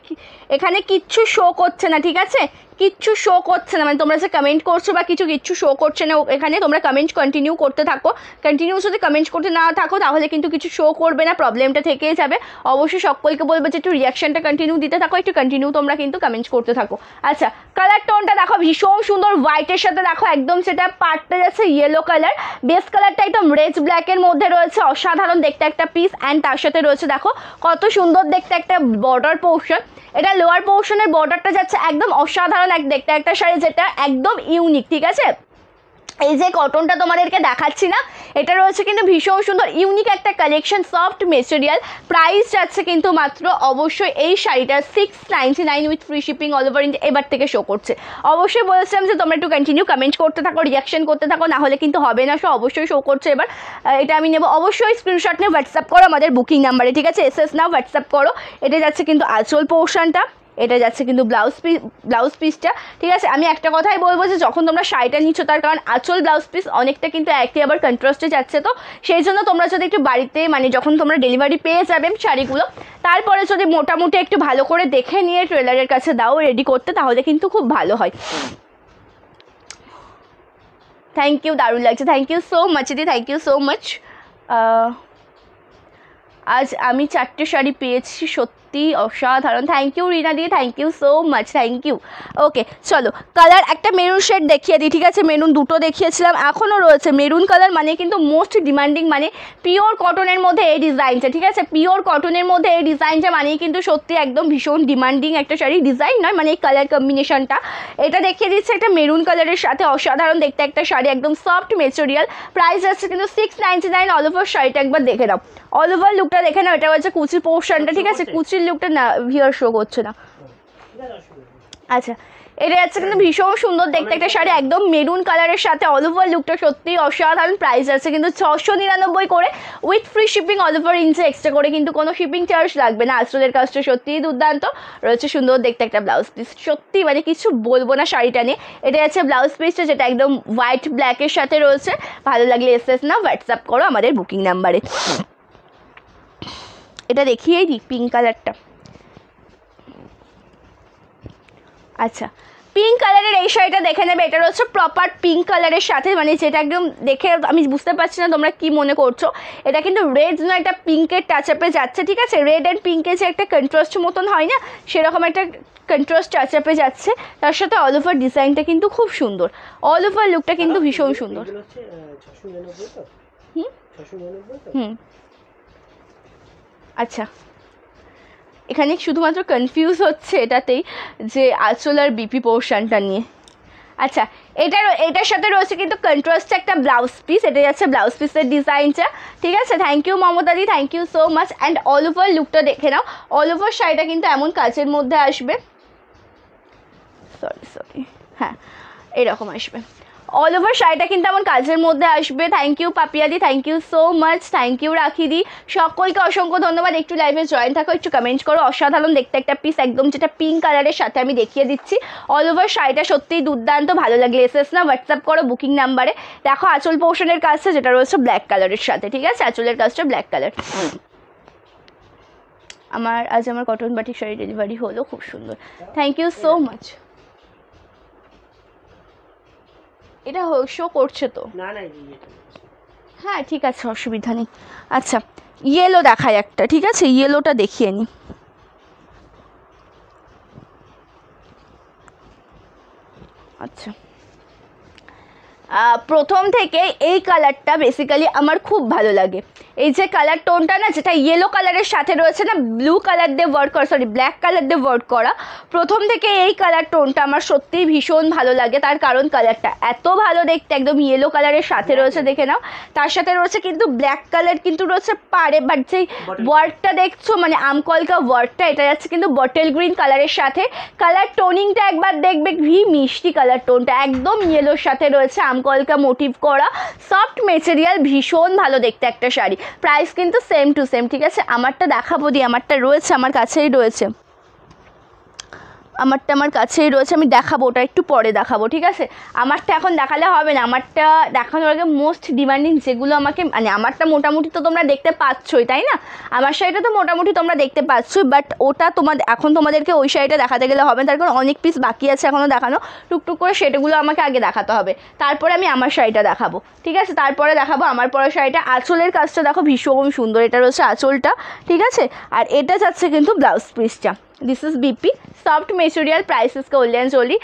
এখানে কিচ্ছু শো করছে না, ঠিক আছে, কিচ্ছু শো করছে না, মানে তোমরা যে কমেন্ট করছো বা কিচ্ছু শো করছে না এখানে। তোমরা কমেন্ট কন্টিনিউ করতে থাকো, কন্টিনিউ যদি কমেন্ট করতে না থাকো তাহলে কিন্তু কিছু শো করবে না, প্রবলেমটা থেকেই যাবে। অবশ্যই সকলকে বলবো যে একটু রিয়াকশনটা কন্টিনিউ দিতে থাকো, একটু কন্টিনিউ তোমরা কিন্তু কমেন্ট করতে থাকো। আচ্ছা, কালার টোনটা দেখো ভীষণ সুন্দর, হোয়াইটের সাথে দেখো একদম সেটা পার্টটা যাচ্ছে ইয়েলো কালার, বেস কালারটা একদম রেড ব্ল্যাকের মধ্যে রয়েছে, অসাধারণ দেখতে একটা পিস। অ্যান্ড তার সাথে রয়েছে দেখো কত সুন্দর দেখতে একটা বর্ডার পোর্শন, এটা লোয়ার পোর্শনের বর্ডারটা যাচ্ছে একদম অসাধারণ এক দেখতে একটা শাড়ি, যেটা একদম ইউনিক, ঠিক আছে। এই যে কটনটা তোমাদেরকে দেখাচ্ছি না, এটা রয়েছে কিন্তু ভীষণ সুন্দর ইউনিক একটা কালেকশন, সফট মেটেরিয়াল। প্রাইস যাচ্ছে কিন্তু মাত্র অবশ্যই এই শাড়িটা 699 with free shipping all over India. এবার থেকে শো করছে। অবশ্যই বলেছিলাম যে তোমরা একটু কন্টিনিউ কমেন্ট করতে থাকো, রিয়াকশন করতে থাকো, না হলে কিন্তু হবে না। অবশ্যই শো করছে এবার। এটা আমি নেবো। অবশ্যই স্ক্রিনশট নিয়ে হোয়াটসঅ্যাপ করো আমাদের বুকিং নাম্বারে, ঠিক আছে? এসএস নাও, হোয়াটসঅ্যাপ করো। এটা যাচ্ছে কিন্তু আঁচল পোর্শনটা, এটা যাচ্ছে কিন্তু ব্লাউজ পিসটা, ঠিক আছে? আমি একটা কথাই বলবো যে যখন তোমরা শাড়িটা নিচ্ছ, তার কারণ আঁচল ব্লাউজ পিস অনেকটা কিন্তু একই আবার কন্ট্রাস্টে যাচ্ছে, তো সেই জন্য তোমরা যদি একটু বাড়িতে মানে যখন তোমরা ডেলিভারি পেয়ে যাবে শাড়িগুলো, তারপরে যদি মোটামুটি একটু ভালো করে দেখে নিয়ে টেলারের কাছে দাও রেডি করতে, তাহলে কিন্তু খুব ভালো হয়। থ্যাংক ইউ, দারুণ লাগছে। থ্যাংক ইউ সো মাচ দিদি, থ্যাংক ইউ সো মাচ। আজ আমি 4টে শাড়ি পেয়েছি, সত্যি অসাধারণ। থ্যাংক ইউ রিনা দি, thank you so much, thank you. Okay চলো, কালার একটা মেরুন শেড দেখিয়ে দিই, ঠিক আছে? মেরুন দুটো দেখিয়েছিলাম, এখনও রয়েছে মেরুন কালার, মানে কিন্তু মোস্ট ডিমান্ডিং, মানে পিওর কটনের মধ্যে এই ডিজাইনটা, ঠিক আছে? পিওর কটনের মধ্যে এই ডিজাইনটা মানেই কিন্তু সত্যি একদম ভীষণ ডিমান্ডিং একটা শাড়ি। ডিজাইন নয়, মানে এই কালার কম্বিনেশনটা। এটা দেখিয়ে দিচ্ছে একটা মেরুন কালারের সাথে, অসাধারণ দেখতে একটা শাড়ি, একদম সফট মেটেরিয়াল। প্রাইস আছে কিন্তু 699 অল ওভার। শাড়িটা একবার দেখে নাও, অল ওভার লুকটা দেখে নাও। এটা হচ্ছে কুচি পোর্শনটা, ঠিক আছে? কুচির লুকটা না ভিউয়ার শো করছে না। আচ্ছা, এটা যাচ্ছে কিন্তু ভীষণ সুন্দর দেখতে একটা শাড়ি, একদম মেরুন কালারের সাথে অল ওভার লুকটা সত্যিই অসাধারণ। প্রাইস আছে কিন্তু 699 করে with free shipping all over India. Extra করে কিন্তু কোনো শিপিং চার্জ লাগবে না। আঁচলের কাজটা সত্যিই দুর্দান্ত রয়েছে, সুন্দর দেখতে একটা ব্লাউজ পিস, সত্যি মানে কিছু বলবো না শাড়িটা নিয়ে। এটা যাচ্ছে ব্লাউজ পিসটা, যেটা একদম হোয়াইট ব্ল্যাকের সাথে রয়েছে। ভালো লাগলে এসএস না, হোয়াটসঅ্যাপ করো আমাদের বুকিং নাম্বারে। এটা দেখিয়েই দিই পিঙ্ক কালারটা। আচ্ছা, পিঙ্ক কালারের এই শাড়িটা দেখে নেবে। এটা হচ্ছে প্রপার পিঙ্ক কালারের সাথে, মানে যেটা একদম দেখে আমি বুঝতে পারছি না তোমরা কি মনে করছো। এটা কিন্তু রেড নয়, এটা পিঙ্কের টাচ আপে যাচ্ছে, ঠিক আছে? রেড অ্যান্ড পিঙ্কের যে একটা কন্ট্রাস্ট মতন হয় না, সেরকম একটা কন্ট্রাস্ট টাচ আপে যাচ্ছে। তার সাথে অল ওভার ডিজাইনটা কিন্তু খুব সুন্দর, অল ওভার লুকটা কিন্তু ভীষণ সুন্দর। হুম, আচ্ছা, এখানে শুধুমাত্র কনফিউজ হচ্ছে এটাতেই যে আঁচল আর বিপি পোর্শনটা নিয়ে। আচ্ছা, এটার সাথে রয়েছে কিন্তু কন্ট্রাস্টে একটা ব্লাউজ পিস। এটা যাচ্ছে ব্লাউজ পিসের ডিজাইনটা, ঠিক আছে? থ্যাংক ইউ মমতাদি, thank you so much. And all over লুকটা দেখে নাও। অল ওভার শাড়িটা কিন্তু এমন কাচের মধ্যে আসবে, সরি হ্যাঁ, এরকম আসবে। অল ওভার শাড়িটা কিন্তু আমার কাজের মধ্যে আসবে। থ্যাংক ইউ পাপিয়াদি, thank you so much, thank you রাখিদি, সকলকে অসংখ্য ধন্যবাদ। একটু লাইভে জয়েন থাকো, একটু কমেন্ট করো। অসাধারণ দেখতে একটা পিস, একদম যেটা পিঙ্ক কালারের সাথে আমি দেখিয়ে দিচ্ছি। অল ওভার শাড়িটা সত্যিই দুর্দান্ত, ভালো লাগলে এসএস না, হোয়াটসঅ্যাপ করো বুকিং নাম্বারে। দেখো আঁচল পোর্শনের কাজটা, যেটা রয়েছে ব্ল্যাক কালারের সাথে, ঠিক আছে? আঁচলের কাজটা ব্ল্যাক কালার। আজ আমার কটন বাটিক শাড়ি ডেলিভারি হলো, খুব সুন্দর, থ্যাংক ইউ সো মাচ। এটা শো করছে তো? না হ্যাঁ ঠিক আছে, অসুবিধা নেই। আচ্ছা, ইয়েলো দেখায় একটা, ঠিক আছে? ইয়েলোটা দেখিয়ে নিই। আচ্ছা, প্রথম থেকে এই কালারটা বেসিক্যালি আমার খুব ভালো লাগে। এই যে কালার টোনটা না, যেটা ইয়েলো কালারের সাথে রয়েছে না, ব্লু কালার দিয়ে ওয়ার্ক করা, সরি ব্ল্যাক কালার দিয়ে ওয়ার্ক করা, প্রথম থেকে এই কালার টোনটা আমার সত্যিই ভীষণ ভালো লাগে। তার কারণ কালারটা এত ভালো দেখতে, একদম ইয়েলো কালারের সাথে রয়েছে, দেখে নাও। তার সাথে রয়েছে কিন্তু ব্ল্যাক কালার কিন্তু রয়েছে পারে, বাট যেই ওয়ার্কটা দেখছো মানে আমকলকা ওয়ার্কটা, এটা যাচ্ছে কিন্তু বটল গ্রিন কালারের সাথে। কালার টোনিংটা একবার দেখবে, মিষ্টি কালার টোনটা একদম ইয়েলোর সাথে রয়েছে, কলকা মোটিভ করা, সফট মেটেরিয়াল, ভীষণ ভালো দেখতে একটা শাড়ি। প্রাইস কিন্তু সেম টু সেম, ঠিক আছে? আমারটা দেখাবো দি, আমারটা রয়েছে, আমার কাছেই রয়েছে, আমার কাছেই রয়েছে। আমি দেখাবো, ওটা একটু পরে দেখাবো, ঠিক আছে? আমারটা এখন দেখালে হবে না, আমারটা দেখানোর আগে মোস্ট ডিমান্ডিং যেগুলো আমাকে, মানে আমারটা মোটামুটি তো তোমরা দেখতে পাচ্ছই, তাই না? আমার শাড়িটা তো মোটামুটি তোমরা দেখতে পাচ্ছই, বাট ওটা তোমাদেরকে ওই শাড়িটা দেখাতে গেলে হবে না, তার কারণ অনেক পিস বাকি আছে এখনও দেখানো। টুকটুক করে সেটাগুলো আমাকে আগে দেখাতে হবে, তারপরে আমি আমার শাড়িটা দেখাবো, ঠিক আছে? তারপরে দেখাবো আমার পরা শাড়িটা। আঁচলের কাজটা দেখো ভীষণ সুন্দর, এটা রয়েছে আঁচলটা, ঠিক আছে? আর এটা যাচ্ছে কিন্তু ব্লাউজ পিসটা। This is BP soft material. Price is Kalyan only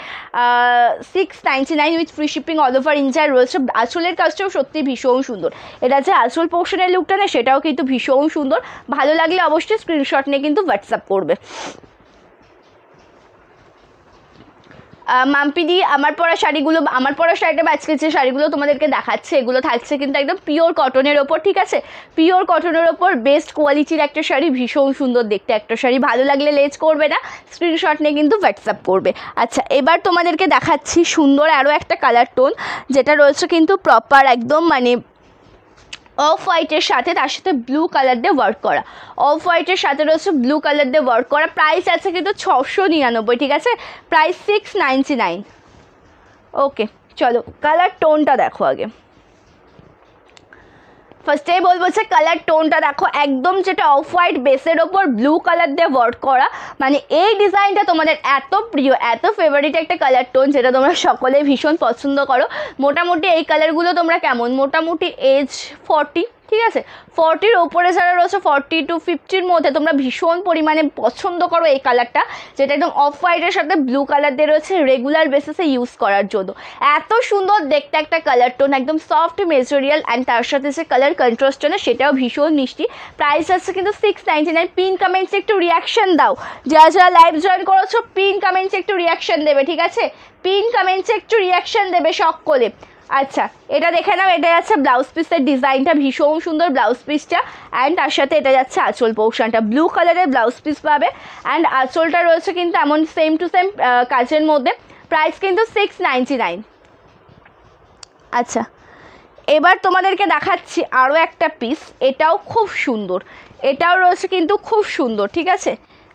699 with free shipping all over India রয়েছে। আঁচলের কাজটাও সত্যি ভীষণ সুন্দর। এটা যে আঁচল পোর্শনের লুকটা না, সেটাও কিন্তু ভীষণ সুন্দর। ভালো লাগলে অবশ্যই স্ক্রিনশট নিয়ে কিন্তু হোয়াটসঅ্যাপ করবে। মাম্পিদি আমার পরা শাড়িগুলো, আমার পরা শাড়িটা বা আজকে যে শাড়িগুলো তোমাদেরকে দেখাচ্ছে এগুলো থাকছে কিন্তু একদম পিওর কটনের ওপর, ঠিক আছে? পিওর কটনের ওপর বেস্ট কোয়ালিটির একটা শাড়ি, ভীষণ সুন্দর দেখতে একটা শাড়ি। ভালো লাগলে লেজ করবে না, স্ক্রিনশট নিয়ে কিন্তু হোয়াটসঅ্যাপ করবে। আচ্ছা, এবার তোমাদেরকে দেখাচ্ছি সুন্দর আরও একটা কালার টোন, যেটা রয়েছে কিন্তু প্রপার একদম মানে অফ হোয়াইটের সাথে, তার সাথে ব্লু কালার দিয়ে ওয়ার্ক করা। অফ হোয়াইটের সাথে রয়েছে ব্লু কালার দিয়ে ওয়ার্ক করা। প্রাইস আছে কিন্তু 699, ঠিক আছে? প্রাইস 699। ওকে, চলো কালার টোনটা দেখো আগে। ফার্স্টেই বলবো যে কালার টোনটা দেখো, একদম যেটা অফ হোয়াইট বেসের ওপর ব্লু কালার দিয়ে ওয়ার্ক করা, মানে এই ডিজাইনটা তোমাদের এত প্রিয়, এত ফেভারিট একটা কালার টোন, যেটা তোমরা সকলে ভীষণ পছন্দ করো। মোটামুটি এই কালারগুলো তোমরা কেমন, মোটামুটি এজ 40, ঠিক আছে? 40-র ওপরে যারা রয়েছে, 40 to 50-র মধ্যে তোমরা ভীষণ পরিমাণে পছন্দ করো এই কালারটা, যেটা একদম অফ হোয়াইটের সাথে ব্লু কালার দিয়ে রয়েছে রেগুলার বেসিসে ইউজ করার জন্য। এত সুন্দর দেখতে একটা কালার টোন, একদম সফট মেটেরিয়াল, অ্যান্ড তার সাথে যে কালার কন্ট্রাস্টটা না সেটাও ভীষণ মিষ্টি। প্রাইস আছে কিন্তু 699। পিন কমেন্টসে একটু রিয়াকশান দাও, যারা যারা লাইভ জয়েন করেছো পিন কমেন্টসে একটু রিয়াকশান দেবে, ঠিক আছে? পিন কমেন্টসে একটু রিয়াকশান দেবে সকলে। আচ্ছা, এটা দেখে নাও, এটা যাচ্ছে ব্লাউজ পিসের ডিজাইনটা, ভীষণ সুন্দর ব্লাউজ পিসটা, অ্যান্ড তার সাথে এটা যাচ্ছে আঁচল পোর্শনটা, ব্লু কালারের ব্লাউজ পিস পাবে, অ্যান্ড আঁচলটা রয়েছে কিন্তু এমন সেম টু সেম কাজের মধ্যে। প্রাইস কিন্তু 699। আচ্ছা, এবার তোমাদেরকে দেখাচ্ছি আরও একটা পিস, এটাও খুব সুন্দর, এটাও রয়েছে কিন্তু খুব সুন্দর, ঠিক আছে?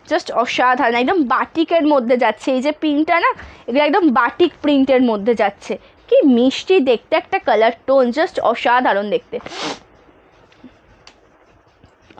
জাস্ট অসাধারণ, একদম বাটিকের মধ্যে যাচ্ছে। এই যে প্রিন্টটা না, এগুলো একদম বাটিক প্রিন্টের মধ্যে যাচ্ছে। কি মিষ্টি দেখতে একটা কালার টোন, জাস্ট অসাধারণ দেখতে।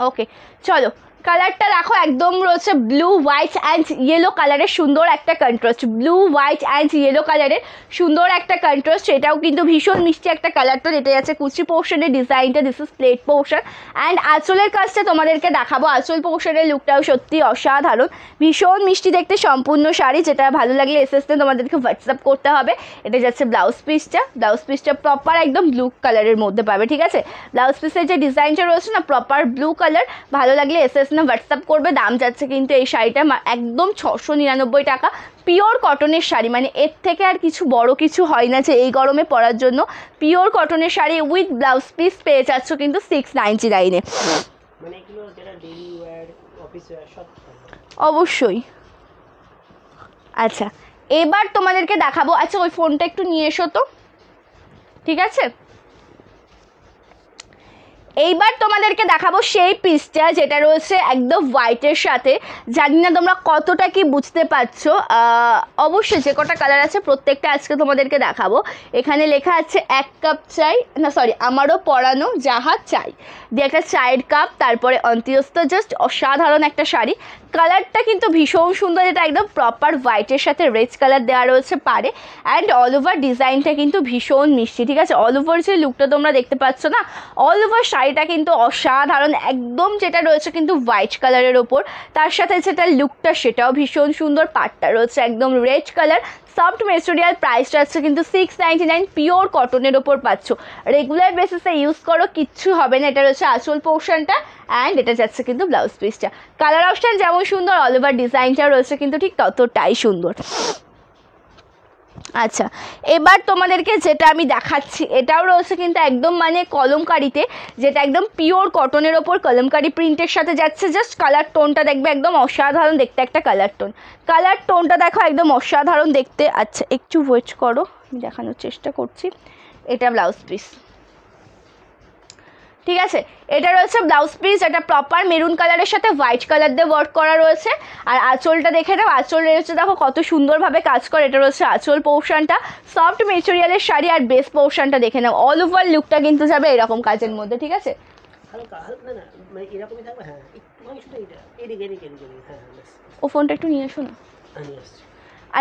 ওকে, চলো কালারটা দেখো, একদম রয়েছে ব্লু হোয়াইট অ্যান্ড ইয়েলো কালারের সুন্দর একটা contrast, blue white and yellow কালারের সুন্দর একটা কন্ট্রাস্ট। এটাও কিন্তু ভীষণ মিষ্টি একটা কালার টোন। এটা যাচ্ছে কুচি পোর্শনের ডিজাইনটা, this is plate portion, and আঁচলের কাজটা তোমাদেরকে দেখাবো। আঁচল পোর্শনের লুকটাও সত্যি অসাধারণ, ভীষণ মিষ্টি দেখতে সম্পূর্ণ শাড়ি। যেটা ভালো লাগলে এসএসতে তোমাদেরকে হোয়াটসঅ্যাপ করতে হবে। এটা যাচ্ছে ব্লাউজ পিসটা, ব্লাউজ পিসটা প্রপার একদম ব্লু কালারের মধ্যে পাবে, ঠিক আছে? ব্লাউজ পিসের যে ডিজাইনটা রয়েছে না, প্রপার ব্লু কালার। ভালো লাগলে এসএস না হোয়াটসঅ্যাপ করবে। দাম যাচ্ছে কিন্তু এই শাড়িটা একদম 699 টাকা। পিওর কটনের শাড়ি, মানে এর থেকে আর কিছু বড় কিছু হয় না যে এই গরমে পরার জন্য। পিওর কটনের শাড়ি উইথ ব্লাউজ পিস পেয়ে যাচ্ছ কিন্তু 699-এ। মানে এগুলো যারা ডেইলি ওয়্যার, অফিস ওয়্যার সব অবশ্যই। আচ্ছা, এবার তোমাদেরকে দেখাবো, আচ্ছা ওই ফোনটা একটু নিয়ে এসো তো, ঠিক আছে? এইবার তোমাদেরকে দেখাবো সেই পিসটা যেটা রয়েছে একদম হোয়াইটের সাথে। জানি না তোমরা কতটা কি বুঝতে পারছো, অবশ্যই যে কটা কালার আছে প্রত্যেকটা আজকে তোমাদেরকে দেখাবো। এখানে লেখা আছে 1 কাপ চাই, না সরি, আমারও পরানো যাহা চাই, দিয়ে একটা চায়ের কাপ, তারপরে অন্ত্যেষ্টি। জাস্ট অসাধারণ একটা শাড়ি। কালারটা কিন্তু ভীষণ সুন্দর, এটা একদম প্রপার হোয়াইটের সাথে রেড কালার দেওয়া রয়েছে পারে, অ্যান্ড অল ওভার ডিজাইনটা কিন্তু ভীষণ মিষ্টি, ঠিক আছে? অল ওভার যে লুকটা তোমরা দেখতে পাচ্ছ না, অল ওভার শাড়িটা কিন্তু অসাধারণ, একদম যেটা রয়েছে কিন্তু হোয়াইট কালারের ওপর, তার সাথে যেটা লুকটা সেটাও ভীষণ সুন্দর। পাটটা রয়েছে একদম রেড কালার, সফট মেটেরিয়াল। প্রাইসটা আছে কিন্তু 699, পিওর কটনের ওপর পাচ্ছ। রেগুলার বেসিসে ইউজ করো, কিচ্ছু হবে না। এটা রয়েছে আঁচল পোর্শনটা, অ্যান্ড এটা যাচ্ছে কিন্তু ব্লাউজ পিসটা। কালার অপশান যেমন সুন্দর, অল ওভার ডিজাইনটা রয়েছে কিন্তু ঠিক ততটাই সুন্দর। আচ্ছা, এবার তোমাদেরকে যেটা আমি দেখাচ্ছি এটাও রয়েছে কিন্তু একদম মানে কলমকারিতে, যেটা একদম পিওর কটনের ওপর কলমকারি প্রিন্টের সাথে যাচ্ছে। জাস্ট কালার টোনটা দেখবে, একদম অসাধারণ দেখতে একটা কালার টোন। কালার টোনটা দেখো, একদম অসাধারণ দেখতে। আচ্ছা, একটু ওয়েট করো, আমি দেখানোর চেষ্টা করছি। এটা ব্লাউজ পিস, ঠিক আছে? এটা রয়েছে ব্লাউজ পিস, এটা প্রপার মেরুন কালারের সাথে হোয়াইট কালার দিয়ে ওয়ার্ক করা রয়েছে। আর আঁচলটা দেখে নাও, আঁচল রয়েছে দেখো কত সুন্দরভাবে কাজ করে। এটা রয়েছে আঁচল পোর্শনটা, সফট মেটেরিয়ালের শাড়ি। আর বেস পোর্শনটা দেখে নাও, অল ওভার লুকটা কিন্তু যাবে এরকম কাজের মধ্যে, ঠিক আছে? হালকা হালকা, না মানে এরকমই থাকবে। হ্যাঁ, একটুখানি শুধু এটা এদিকে এদিকে এদিকে, হ্যাঁ হ্যাঁ, ও ফোনটা একটু নিয়ে এসো না। আমি আসছি।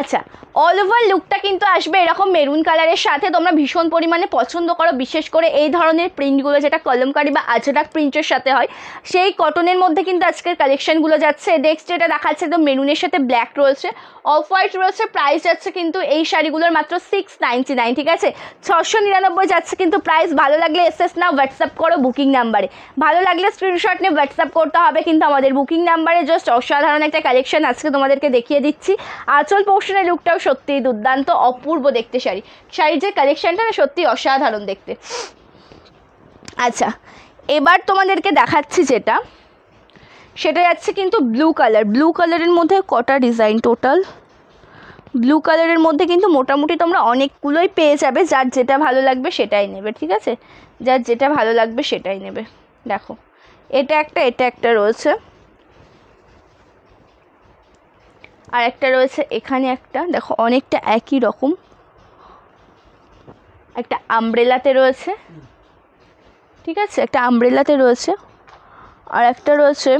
আচ্ছা, অল ওভার লুকটা কিন্তু আসবে এরকম মেরুন কালারের সাথে। তোমরা ভীষণ পরিমাণে পছন্দ করো বিশেষ করে এই ধরনের প্রিন্টগুলো, যেটা কলমকারি বা আজরাক প্রিন্টের সাথে হয়, সেই কটনের মধ্যে কিন্তু আজকের কালেকশনগুলো যাচ্ছে। নেক্সট যেটা দেখাচ্ছে একদম মেরুনের সাথে ব্ল্যাক রয়েছে, অফ হোয়াইট রয়েছে। প্রাইস যাচ্ছে কিন্তু এই শাড়িগুলোর মাত্র 699, ঠিক আছে? 699 যাচ্ছে কিন্তু প্রাইস। ভালো লাগলে এসএস নাও, হোয়াটসঅ্যাপ করো বুকিং নাম্বারে। ভালো লাগলে স্ক্রিনশট নিয়ে হোয়াটসঅ্যাপ করতে হবে কিন্তু আমাদের বুকিং নাম্বারে। জাস্ট অসাধারণ একটা কালেকশন আজকে তোমাদেরকে দেখিয়ে দিচ্ছি। আঁচল পোর্শনের লুকটাও সত্যিই দুর্দান্ত, অপূর্ব দেখতে শাড়ি। শাড়ির যে কালেকশনটা না সত্যি অসাধারণ দেখতে। আচ্ছা, এবার তোমাদেরকে দেখাচ্ছি যেটা, সেটা যাচ্ছে কিন্তু ব্লু কালার। ব্লু কালারের মধ্যে কটা ডিজাইন টোটাল, ব্লু কালারের মধ্যে কিন্তু মোটামুটি তোমরা অনেকগুলোই পেয়ে যাবে। যার যেটা ভালো লাগবে সেটাই নেবে, ঠিক আছে? যার যেটা ভালো লাগবে সেটাই নেবে। দেখো এটা একটা রয়েছে, আর একটা রয়েছে এখানে একটা, দেখো অনেকটা একই রকম। একটা আমব্রেলাতে রয়েছে, ঠিক আছে, একটা আমব্রেলাতে রয়েছে, আর একটা রয়েছে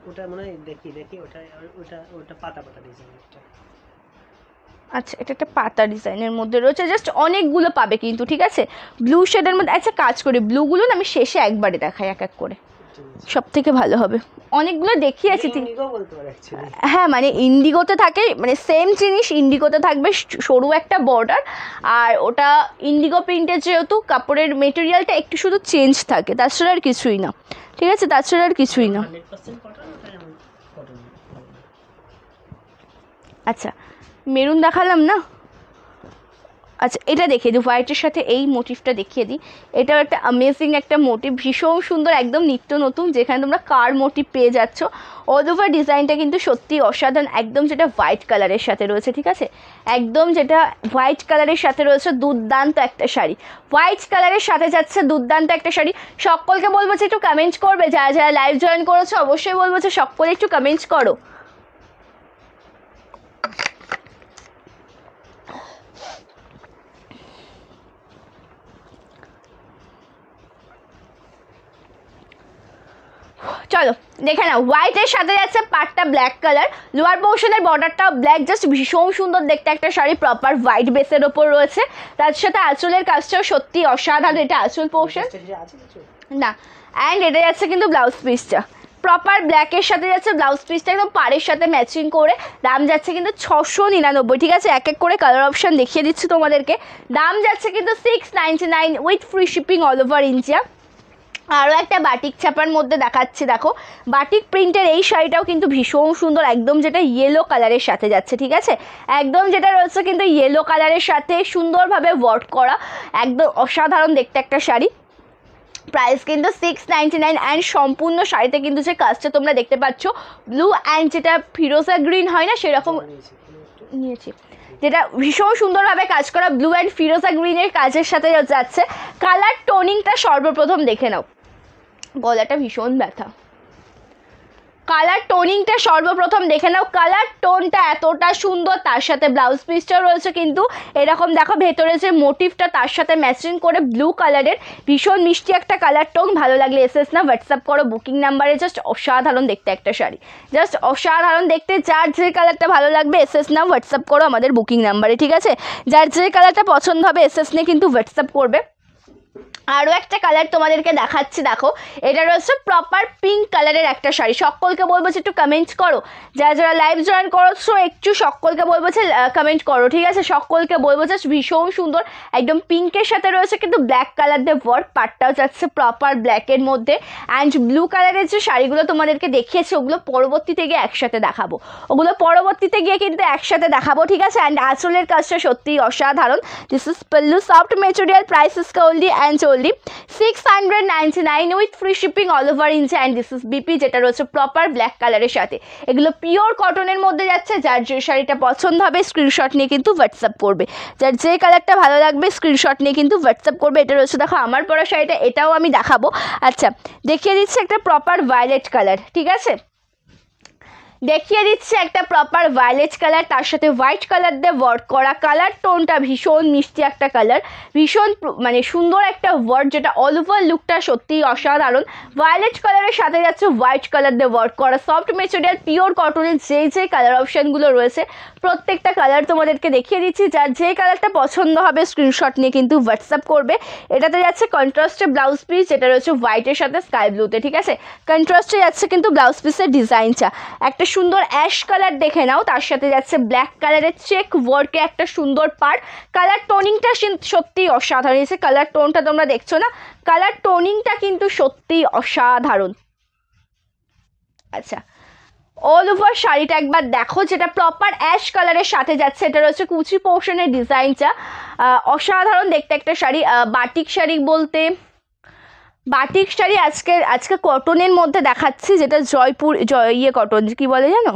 ওটা মনে হয় দেখি ওটা ওটা ওটা পাতা পাতা ডিজাইন একটা। আচ্ছা, এটা একটা পাতা ডিজাইনের মধ্যে রয়েছে। জাস্ট অনেকগুলো পাবে কিন্তু, ঠিক আছে? ব্লু শেডের মধ্যে। আচ্ছা কাজ করি, ব্লুগুলো না আমি শেষে একবারে দেখাই এক এক করে, সব থেকে ভালো হবে। অনেকগুলো দেখিয়েছি। হ্যাঁ মানে ইন্ডিগোতে থাকে, মানে সেম জিনিস ইন্ডিগোতে থাকবে, সরু একটা বর্ডার, আর ওটা ইন্ডিগো প্রিন্টের যেহেতু কাপড়ের মেটেরিয়ালটা একটু শুধু চেঞ্জ থাকে, তাছাড়া আর কিছুই না, ঠিক আছে? তাছাড়া আর কিছুই না। আচ্ছা মেরুন দেখালাম না, আচ্ছা এটা দেখিয়ে দিই, হোয়াইটের সাথে এই মোটিভটা দেখিয়ে দিই। এটাও একটা অ্যামেজিং একটা মোটিভ, ভীষণ সুন্দর, একদম নিত্য নতুন, যেখানে তোমরা কার মোটিভ পেয়ে যাচ্ছ। অল ওভার ডিজাইনটা কিন্তু সত্যি অসাধারণ, একদম যেটা হোয়াইট কালারের সাথে রয়েছে, ঠিক আছে? একদম যেটা হোয়াইট কালারের সাথে রয়েছে, দুর্দান্ত একটা শাড়ি। হোয়াইট কালারের সাথে যাচ্ছে দুর্দান্ত একটা শাড়ি। সকলকে বলবো যে একটু কমেন্ট করবে, যারা যারা লাইভ জয়েন করেছো অবশ্যই বলবো যে সকলে একটু কমেন্ট করো। চলো দেখে নাও, হোয়াইটের সাথে যাচ্ছে পাটটা ব্ল্যাক কালার, লোয়ার পোর্শনের বর্ডারটাও ব্ল্যাক, জাস্ট ভীষণ সুন্দর দেখতে একটা শাড়ি, প্রপার হোয়াইট বেসের ওপর রয়েছে। তার সাথে আঁচলের কাজটাও সত্যি অসাধারণ, এটা আঁচল পোর্শন না। অ্যান্ড এটা যাচ্ছে কিন্তু ব্লাউজ পিসটা প্রপার ব্ল্যাকের সাথে যাচ্ছে, ব্লাউজ পিসটা একদম পাড়ের সাথে ম্যাচিং করে। দাম যাচ্ছে কিন্তু 699, ঠিক আছে? এক এক করে কালার অপশান দেখিয়ে দিচ্ছি তোমাদেরকে। দাম যাচ্ছে কিন্তু 699 with free shipping all over India. আরও একটা বাটিক ছাপার মধ্যে দেখাচ্ছি, দেখো বাটিক প্রিন্টের এই শাড়িটাও কিন্তু ভীষণ সুন্দর, একদম যেটা ইয়েলো কালারের সাথে যাচ্ছে, ঠিক আছে? একদম যেটা রয়েছে কিন্তু ইয়েলো কালারের সাথে সুন্দরভাবে ওয়ার্ক করা, একদম অসাধারণ দেখতে একটা শাড়ি। প্রাইস কিন্তু 699 অ্যান্ড সম্পূর্ণ শাড়িতে কিন্তু যে কাজটা তোমরা দেখতে পাচ্ছ ব্লু অ্যান্ড যেটা ফিরোজা গ্রিন হয় না সেরকম নিয়েছি, যেটা ভীষণ সুন্দরভাবে কাজ করা ব্লু অ্যান্ড ফিরোজা গ্রিনের কাজের সাথে যাচ্ছে। কালার টোনিংটা সর্বপ্রথম দেখে নাও, গলাটা ভীষণ ব্যথা। কালার টোনিংটা সর্বপ্রথম দেখে নাও, কালার টোনটা এতটা সুন্দর, তার সাথে ব্লাউজ পিসটা রয়েছে কিন্তু এরকম, দেখো ভেতরে যে মোটিভটা তার সাথে ম্যাচিং করে ব্লু কালারের, ভীষণ মিষ্টি একটা কালার টোন। ভালো লাগলে এসএস না হোয়াটসঅ্যাপ করো বুকিং নাম্বারে। জাস্ট অসাধারণ দেখতে একটা শাড়ি, জাস্ট অসাধারণ দেখতে। যার যে কালারটা ভালো লাগবে এসএস না হোয়াটসঅ্যাপ করো আমাদের বুকিং নাম্বারে, ঠিক আছে? যার যে কালারটা পছন্দ হবে এসএস নিয়ে কিন্তু হোয়াটসঅ্যাপ করবে। আরও একটা কালার তোমাদেরকে দেখাচ্ছি, দেখো এটা রয়েছে প্রপার পিঙ্ক কালারের একটা শাড়ি। সকলকে বলবো যে একটু কমেন্ট করো, যারা যারা লাইভ জয়েন করছো একটু সকলকে বলবো যে কমেন্ট করো, ঠিক আছে? সকলকে বলবো যে ভীষণ সুন্দর, একদম পিঙ্কের সাথে রয়েছে কিন্তু ব্ল্যাক কালার দিয়ে ওয়ার্ক, পাটটাও যাচ্ছে প্রপার ব্ল্যাকের মধ্যে। অ্যান্ড ব্লু কালারের যে শাড়িগুলো তোমাদেরকে দেখিয়েছি ওগুলো পরবর্তীতে গিয়ে একসাথে দেখাবো, ওগুলো পরবর্তীতে গিয়ে কিন্তু একসাথে দেখাবো, ঠিক আছে? অ্যান্ড আঁচলের কাজটা সত্যিই অসাধারণ। This is pallu, soft material, price is only and only 699 with free shipping all over India. And this is BP, যেটা রয়েছে প্রপার ব্ল্যাক কালারের সাথে। এগুলো পিওর কটনের মধ্যে যাচ্ছে। যার যে শাড়িটা পছন্দ হবে স্ক্রিনশট নিয়ে কিন্তু হোয়াটসঅ্যাপ করবে, যার যে কালারটা ভালো লাগবে স্ক্রিনশট নিয়ে কিন্তু হোয়াটসঅ্যাপ করবে। এটা রয়েছে দেখো আমার পরা শাড়িটা, এটাও আমি দেখাবো। আচ্ছা দেখিয়ে দিচ্ছি একটা প্রপার ভায়োলেট কালার, ঠিক আছে? দেখিয়ে দিচ্ছে একটা প্রপার ভায়োলেট কালার, তার সাথে হোয়াইট কালার দিয়ে ওয়ার্ক করা। কালার টোনটা ভীষণ মিষ্টি একটা কালার, ভীষণ মানে সুন্দর একটা ওয়ার্ক, যেটা অল ওভার লুকটা সত্যিই অসাধারণ। ভায়োলেট কালারের সাথে যাচ্ছে হোয়াইট কালার দিয়ে ওয়ার্ক করা, সফট মেটেরিয়াল পিওর কটনের যে কালার অপশানগুলো রয়েছে প্রত্যেকটা কালার তোমাদেরকে দেখিয়ে দিচ্ছি। যার যে কালারটা পছন্দ হবে স্ক্রিনশট নিয়ে কিন্তু হোয়াটসঅ্যাপ করবে। এটাতে যাচ্ছে কন্ট্রাস্টে ব্লাউজ পিস, যেটা রয়েছে হোয়াইটের সাথে স্কাই ব্লুতে, ঠিক আছে? কন্ট্রাস্টে যাচ্ছে কিন্তু ব্লাউজ পিসের ডিজাইনটা একটা সুন্দর অ্যাশ কালার দেখে নাও, তার সাথে যাচ্ছে ব্ল্যাক কালারের চেক ওয়ার্কে একটা সুন্দর পার্ট। কালার টোনিংটা সত্যিই অসাধারণ, এসে কালার টোনটা তোমরা দেখছো না, কালার টোনিংটা কিন্তু সত্যিই অসাধারণ। আচ্ছা অল ওভার শাড়িটা একবার দেখো, যেটা প্রপার অ্যাশ কালারের সাথে যাচ্ছে। এটা রয়েছে কুচি পোর্শনের ডিজাইনটা, অসাধারণ দেখতে একটা শাড়ি। বাটিক শাড়ি বলতে বাটিক শাড়ি আজকে কটনের মধ্যে দেখাচ্ছি, যেটা জয়পুর কটন কি বলে জানো,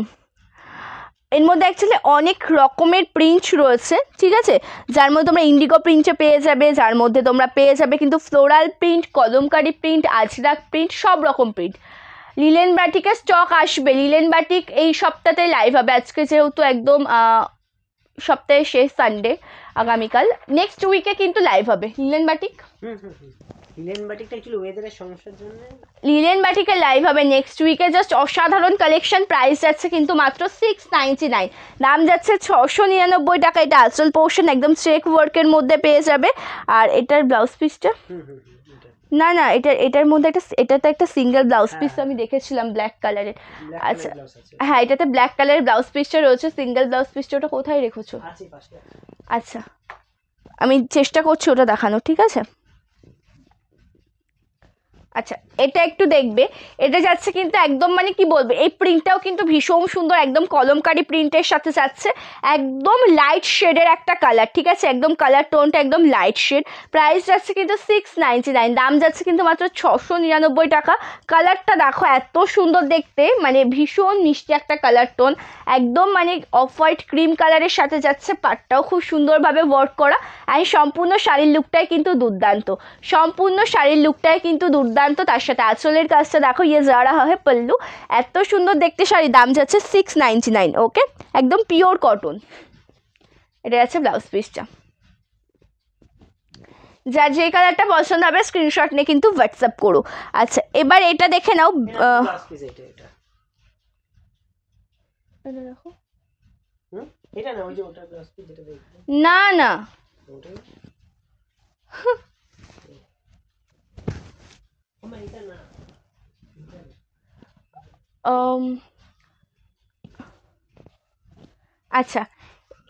এর মধ্যে অ্যাকচুয়ালি অনেক রকমের প্রিন্ট রয়েছে, ঠিক আছে, যার মধ্যে তোমরা ইন্ডিগো প্রিন্টে পেয়ে যাবে, যার মধ্যে তোমরা পেয়ে যাবে কিন্তু floral print, Kalamkari print, Ajrakh print, সব রকম প্রিন্ট। লিলেন বাটিকের স্টক আসবে। লিলেন বাটিক এই সপ্তাহতে লাইভ হবে, আজকে যেহেতু একদম সপ্তাহের শেষ সানডে, আগামীকাল নেক্সট উইকে কিন্তু লাইভ হবে লিলেন বাটিক। লিলেন বাটিকটা একটু ওয়েদারের সমস্যার জন্য লিলেন বাটিকের লাইভ হবে নেক্সট উইকে। জাস্ট অসাধারণ কালেকশন। প্রাইস যাচ্ছে কিন্তু মাত্র 699, দাম যাচ্ছে 699 টাকা। এটা আসল পোর্শন একদম চেক ওয়ার্কের মধ্যে পেয়ে যাবে। আর এটার ব্লাউজ পিসটা না এটার মধ্যে এটা তো একটা সিঙ্গেল ব্লাউজ পিস আমি দেখেছিলাম ব্ল্যাক কালারের। আচ্ছা হ্যাঁ, এটাতে ব্ল্যাক কালারের ব্লাউজ পিসটা রয়েছে, সিঙ্গেল ব্লাউজ পিসটা। ওটা কোথায় রেখেছো? আচ্ছা আমি চেষ্টা করছি ওটা দেখানো, ঠিক আছে। আচ্ছা এটা একটু দেখবে, এটা যাচ্ছে কিন্তু একদম মানে কি বলবে, এই প্রিন্টটাও কিন্তু ভীষণ সুন্দর, একদম কলমকারি প্রিন্টের সাথে যাচ্ছে, একদম লাইট শেডের একটা কালার, ঠিক আছে, একদম কালার টোনটা একদম লাইট শেড। প্রাইস যাচ্ছে কিন্তু 699, দাম যাচ্ছে কিন্তু মাত্র 699 টাকা। কালারটা দেখো এত সুন্দর দেখতে, মানে ভীষণ মিষ্টি একটা কালার টোন, একদম মানে অফ হোয়াইট ক্রিম কালারের সাথে যাচ্ছে। পাটটাও খুব সুন্দরভাবে ওয়ার্ক করা, আর সম্পূর্ণ শাড়ির লুকটাই কিন্তু দুর্দান্ত, সম্পূর্ণ শাড়ির লুকটাই কিন্তু দুর্দান্ত। তার সাথে আঁচলের কাজটা দেখো, ইয়ে যারা হয় পল্লু, এত সুন্দর দেখতে শাড়ি। দাম যাচ্ছে 699, ওকে, একদম পিওর কটন। এটা আছে ব্লাউজ পিসটা। যার যে কালারটা পছন্দ হবে স্ক্রিনশট নিয়ে কিন্তু হোয়াটসঅ্যাপ করো। আচ্ছা এবার এটা দেখে নাও, না না আচ্ছা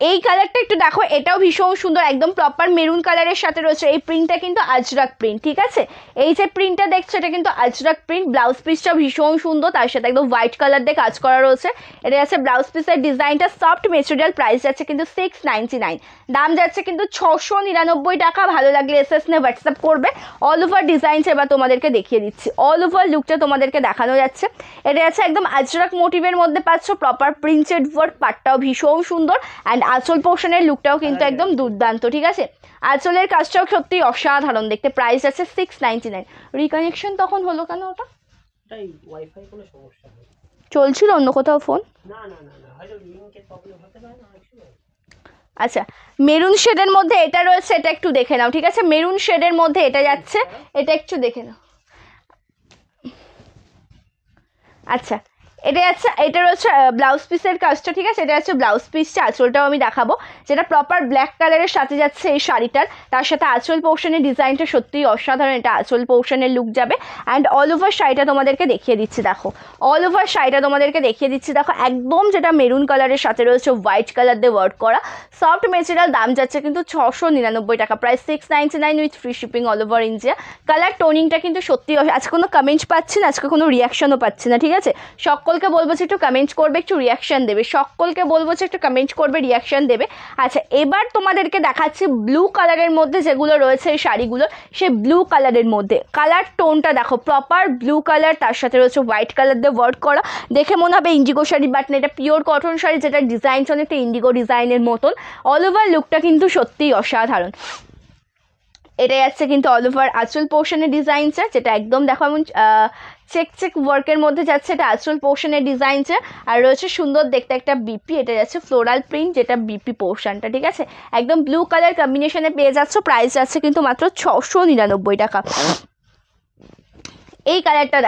এই কালারটা একটু দেখো, এটাও ভীষণ সুন্দর, একদম প্রপার মেরুন কালারের সাথে রয়েছে। এই প্রিন্টটা কিন্তু আজরাক প্রিন্ট, ঠিক আছে, এই যে প্রিন্টটা দেখছো এটা কিন্তু আজরাক প্রিন্ট। ব্লাউজ পিসটা ভীষণ সুন্দর, তার সাথে একদম হোয়াইট কালার দিয়ে কাজ করা রয়েছে। এটা আছে ব্লাউজ পিসের ডিজাইনটা, সফট মেটেরিয়াল। প্রাইস যাচ্ছে কিন্তু 699, দাম যাচ্ছে কিন্তু 699 টাকা। ভালো লাগলে এসএস নিয়ে হোয়াটসঅ্যাপ করবে। অল ওভার ডিজাইনস এবার তোমাদেরকে দেখিয়ে দিচ্ছি, অল ওভার লুকটা তোমাদেরকে দেখানো যাচ্ছে। এটা আছে একদম আজরাক মোটিভের মধ্যে পাচ্ছ, প্রপার প্রিন্টেড ওয়ার্ক, পাটটাও ভীষণ সুন্দর, অ্যান্ড আঁচল পোর্শনের লুকটাও কিন্তু একদম দুর্দান্ত, ঠিক আছে, আঁচলের কাজটাও সত্যি অসাধারণ দেখতে। প্রাইস আছে 699। রিকানেকশন তখন হলো কেন? ওটা ওয়াইফাই কোনো সমস্যা নেই, চলছিল অন্য কোথাও ফোন? না হয়তো লিংকের প্রবলেম হতে পারে না অনেক সময়। আচ্ছা মেরুন শেডের মধ্যে এটা রয়েছে, এটা একটু দেখে নাও, ঠিক আছে, মেরুন শেডের মধ্যে এটা যাচ্ছে, এটা একটু দেখে নাও। আচ্ছা এটা রয়েছে ব্লাউজ পিসের কাজটা, ঠিক আছে, এটা হচ্ছে ব্লাউজ পিসটা। আঁচলটাও আমি দেখাবো, যেটা প্রপার ব্ল্যাক কালারের সাথে যাচ্ছে এই শাড়িটার। তার সাথে আঁচল পোর্শনের ডিজাইনটা সত্যিই অসাধারণ, এটা আঁচল পোর্শনের লুক যাবে। অ্যান্ড অল ওভার শাড়িটা তোমাদেরকে দেখিয়ে দিচ্ছি, দেখো অল ওভার শাড়িটা তোমাদেরকে দেখিয়ে দিচ্ছি, দেখো একদম যেটা মেরুন কালারের সাথে রয়েছে হোয়াইট কালার দিয়ে ওয়ার্ক করা, সফট মেটেরিয়াল। দাম যাচ্ছে কিন্তু 699 টাকা, price 699 with free shipping all over India. Colour টোনিংটা কিন্তু সত্যি, আজকে কোনো কমেন্টস পাচ্ছি না, আজকে কোনো রিয়াকশনও পাচ্ছি না, ঠিক আছে। সকলকে বলবো যে একটু কমেন্ট করবে, একটু রিয়াকশন দেবে, সকলকে বলবো যে একটু কমেন্ট করবে, রিয়াকশন দেবে। আচ্ছা এবার তোমাদেরকে দেখাচ্ছি ব্লু কালারের মধ্যে যেগুলো রয়েছে এই শাড়িগুলো, সেই ব্লু কালারের মধ্যে কালার টোনটা দেখো, প্রপার ব্লু কালার, তার সাথে রয়েছে হোয়াইট কালার দিয়ে ওয়ার্ক করা। দেখে মনে হবে ইন্ডিগো শাড়ি, বাট না, এটা পিওর কটন শাড়ি, যেটা ডিজাইন অনেকটা ইন্ডিগো ডিজাইনের মতন। অল ওভার লুকটা কিন্তু সত্যিই অসাধারণ। এটাই আছে কিন্তু অল ওভার আঁচল পোর্শনের ডিজাইনটা, যেটা একদম দেখো এমন চেক ওয়ার্কের মধ্যে যাচ্ছে, এটা আঁচল পোর্শনের ডিজাইনটা। আর রয়েছে সুন্দর দেখতে একটা বিপি, এটা যাচ্ছে ফ্লোরাল প্রিন্ট, যেটা বিপি পোর্শনটা, ঠিক আছে, একদম ব্লু কালার কম্বিনেশনে পেয়ে যাচ্ছ। প্রাইস যাচ্ছে কিন্তু মাত্র 699 টাকা। এই কালারটা